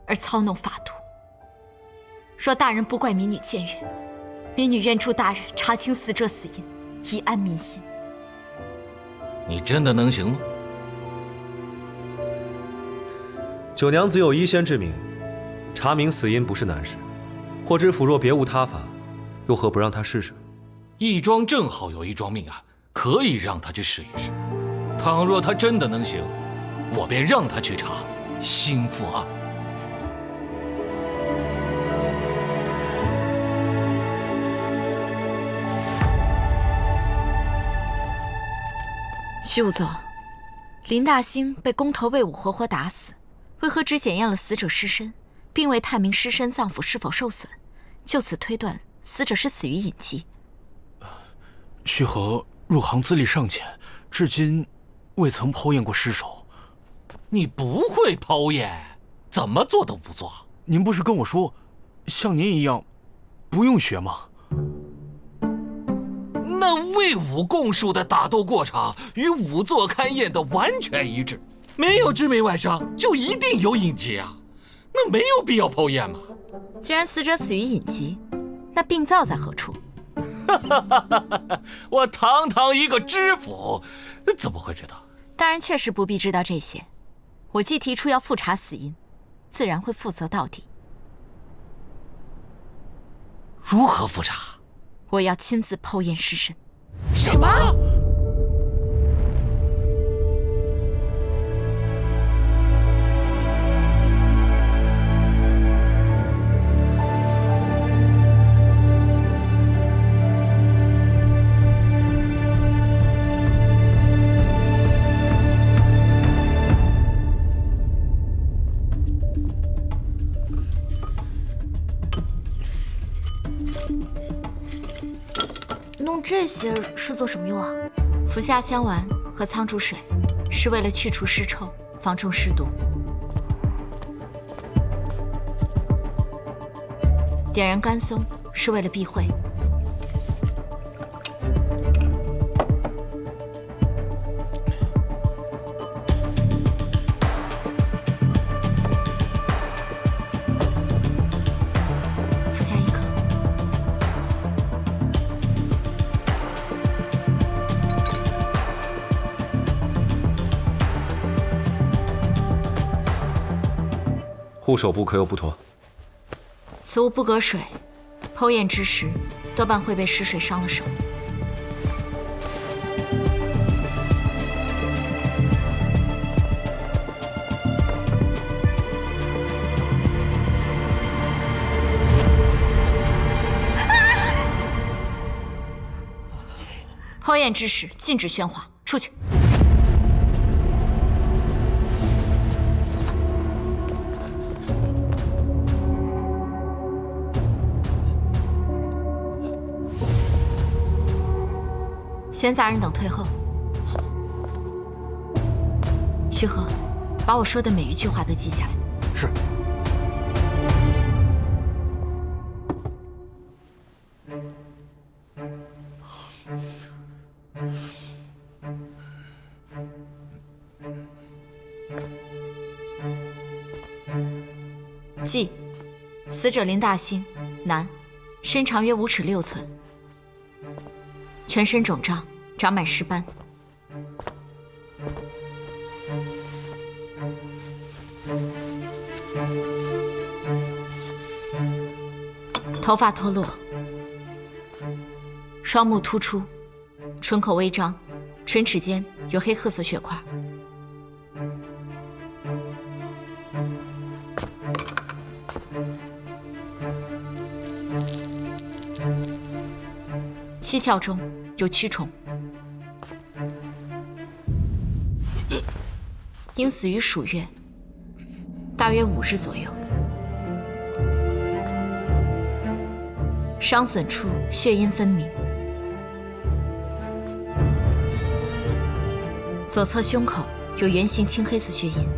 而操弄法度。若大人不怪民女僭越，民女愿助大人查清死者死因，以安民心。你真的能行吗？九娘子有医仙之名，查明死因不是难事。霍知府若别无他法，又何不让他试试？义庄正好有一桩命案，可以让他去试一试。倘若他真的能行，我便让他去查兴复案。徐仵作，林大兴被工头魏武活活打死，为何只检验了死者尸身，并未探明尸身脏腑是否受损？就此推断，死者是死于隐疾。徐和入行资历尚浅，至今未曾剖验过尸首。你不会剖验，怎么做都不做？您不是跟我说，像您一样，不用学吗？那魏武供述的打斗过程与仵作勘验的完全一致，没有致命外伤，就一定有隐疾啊！那没有必要剖验嘛。既然死者死于隐疾，那病灶在何处？我堂堂一个知府，怎么会知道？大人确实不必知道这些。我既提出要复查死因，自然会负责到底。如何复查？我要亲自剖验尸身。什么？弄这些是做什么用啊？服下香丸和苍术水，是为了去除尸臭，防中尸毒。点燃干松是为了避讳。服下1颗。护手不可有不妥。此物不隔水，剖验之时，多半会被湿水伤了手。剖验之时，禁止喧哗，出去。闲杂人等退后。徐和，把我说的每一句话都记下来。是。记：死者林大兴，男，身长约5尺6寸。全身肿胀，长满尸斑。头发脱落，双目突出，唇口微张，唇齿间有黑褐色血块。七窍中有蛆虫，因死于暑月，大约5日左右。伤损处血阴分明，左侧胸口有圆形青黑色血印，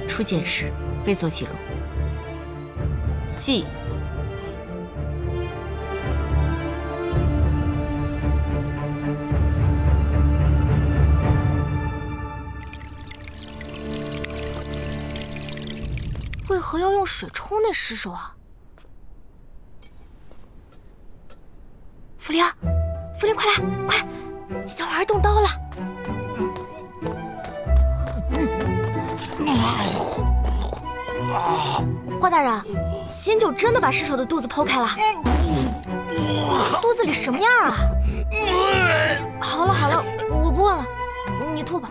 初检时未做记录。记。为何要用水冲那尸首啊？茯苓，茯苓，快来，快！小孩动刀了。花大人，仙九真的把尸首的肚子剖开了，肚子里什么样啊？好了好了，我不问了，你吐吧。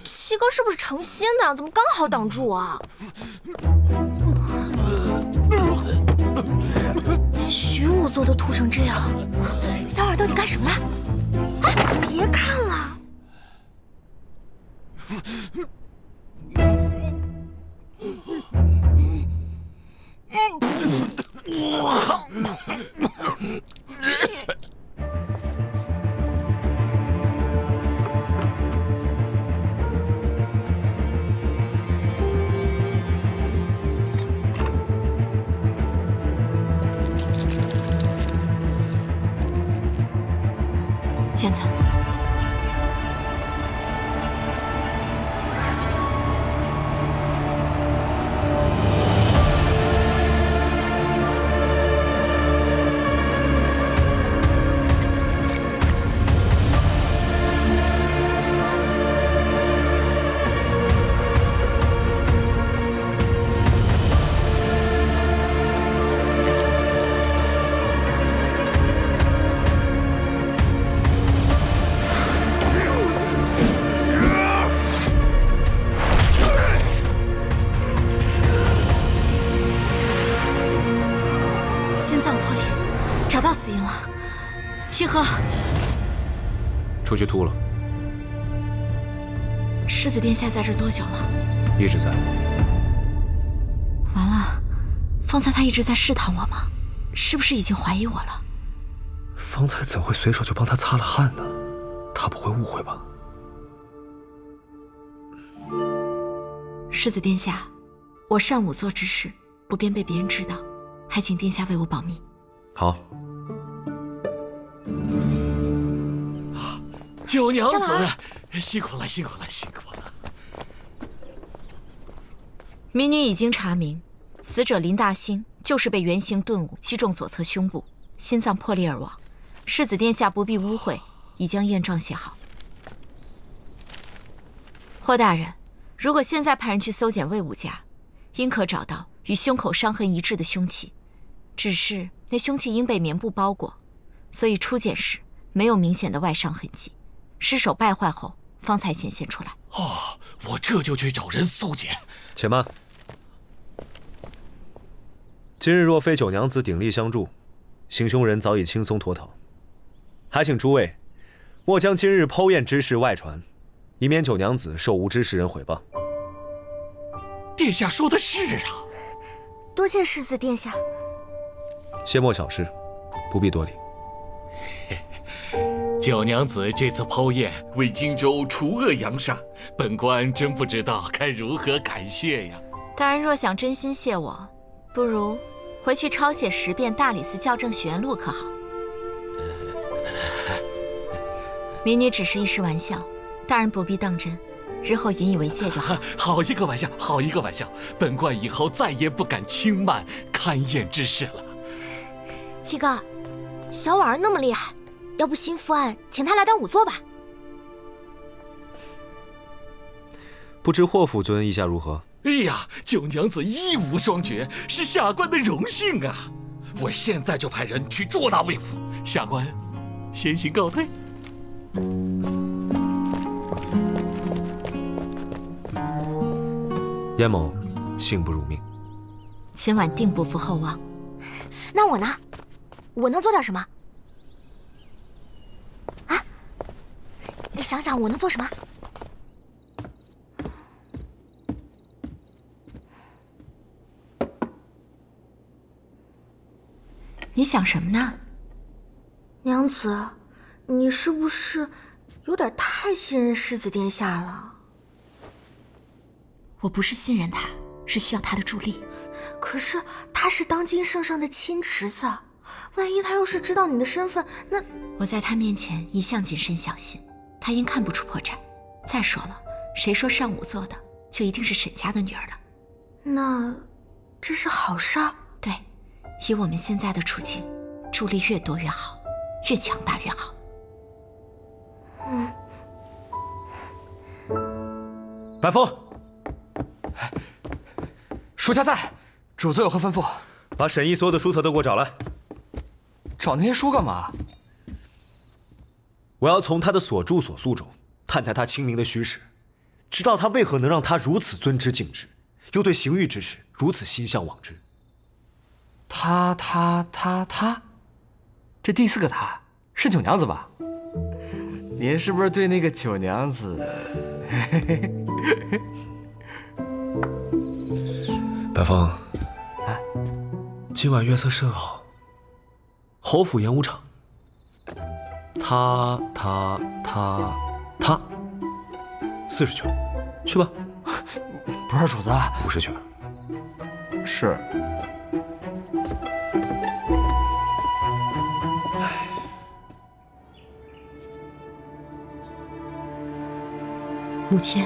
七哥是不是成仙的？怎么刚好挡住啊？连徐武座都吐成这样，小耳到底干什么了？哎，别看了。剑子，心脏破裂，找到死因了。星河，出去吐了。世子殿下在这多久了？一直在。完了，方才他一直在试探我吗？是不是已经怀疑我了？方才怎会随手就帮他擦了汗呢？他不会误会吧？世子殿下，我擅仵作之事，不便被别人知道，还请殿下为我保密。好。九娘子，辛苦了，辛苦了，辛苦了。民女已经查明，死者林大兴就是被圆形钝物击中左侧胸部，心脏破裂而亡。世子殿下不必误会，已将验状写好。霍大人，如果现在派人去搜检魏武家，应可找到与胸口伤痕一致的凶器，只是那凶器因被棉布包裹，所以初检时没有明显的外伤痕迹，尸首败坏后方才显现出来。哦，我这就去找人搜检。且慢，今日若非九娘子鼎力相助，行凶人早已轻松脱逃。还请诸位莫将今日剖验之事外传，以免九娘子受无知之人诽谤。殿下说的是啊。多谢世子殿下。切莫小事，不必多礼。九娘子这次剖验为荆州除恶扬善，本官真不知道该如何感谢呀。大人若想真心谢我，不如回去抄写10遍大理寺校正学录，可好？民女只是一时玩笑，大人不必当真，日后引以为戒就好。好一个玩笑，好一个玩笑！本官以后再也不敢轻慢勘验之事了。七哥，小婉儿那么厉害，要不新副案请她来当仵作吧？不知霍府尊意下如何？哎呀，九娘子一武双绝，是下官的荣幸啊！我现在就派人去捉拿魏武，下官先行告退。燕某幸不辱命，今晚定不负厚望。那我呢？我能做点什么？啊？你想想，我能做什么？你想什么呢？娘子，你是不是有点太信任世子殿下了？我不是信任他，是需要他的助力。可是他是当今圣上的亲侄子，万一他要是知道你的身份，那……我在他面前一向谨慎小心，他应看不出破绽。再说了，谁说上武做的就一定是沈家的女儿了？那这是好事儿。对，以我们现在的处境，助力越多越好，越强大越好。白风，属下在，主子有何吩咐？把沈毅所有的书册都给我找来。找那些书干嘛？我要从他的所著所诉中探探他清明的虚实，知道他为何能让他如此尊之敬之，又对刑狱之事如此心向往之。他，这第4个他是九娘子吧？您是不是对那个九娘子？白风，今晚月色甚好，侯府演武场，他40圈，去吧。不是主子，50圈。是。母亲，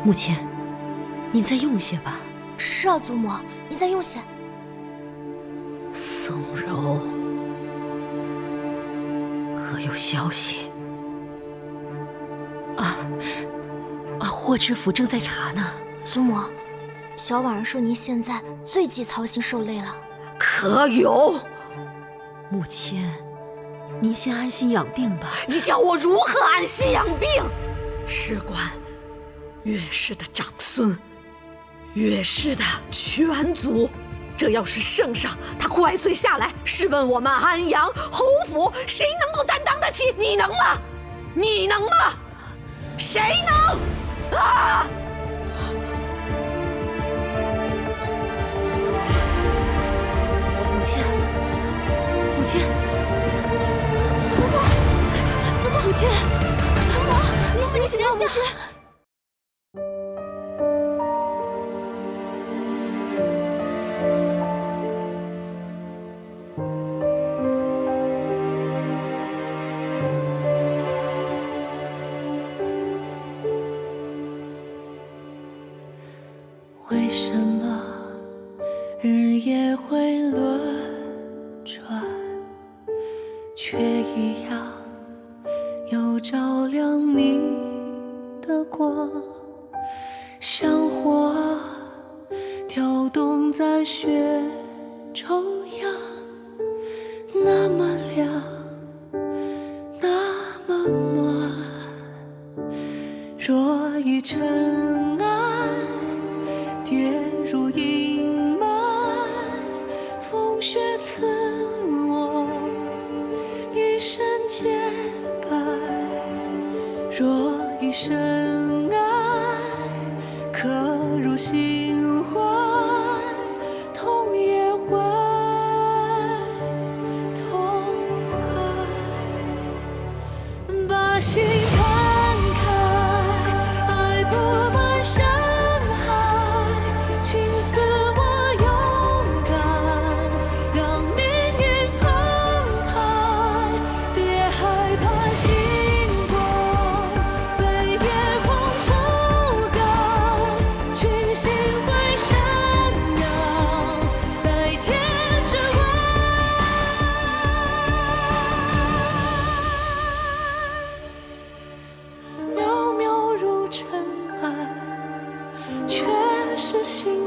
母亲，您再用些吧。是啊，祖母，你再用些。宋柔，可有消息？霍知府正在查呢。祖母，小婉儿说您现在最忌操心受累了。可有？母亲，您先安心养病吧。你叫我如何安心养病？事关岳氏的长孙，岳氏的全族，这要是圣上他怪罪下来，试问我们安阳侯府谁能够担当得起？你能吗？你能吗？谁能？啊！母亲，母亲，祖母，母亲，祖母，你醒醒，母亲。为什么日夜会轮转，却一样有照亮你的光，像火跳动在雪中央，那么亮，那么暖。若已尘埃跌入阴霾，风雪刺我一身洁白。若已深爱，刻入心怀，痛也会痛快。把心摊开，爱布满伤害，请赐我勇敢，让命运澎湃。别害怕星光被夜空覆盖，群星会闪耀在天之外。渺渺如尘埃，却是心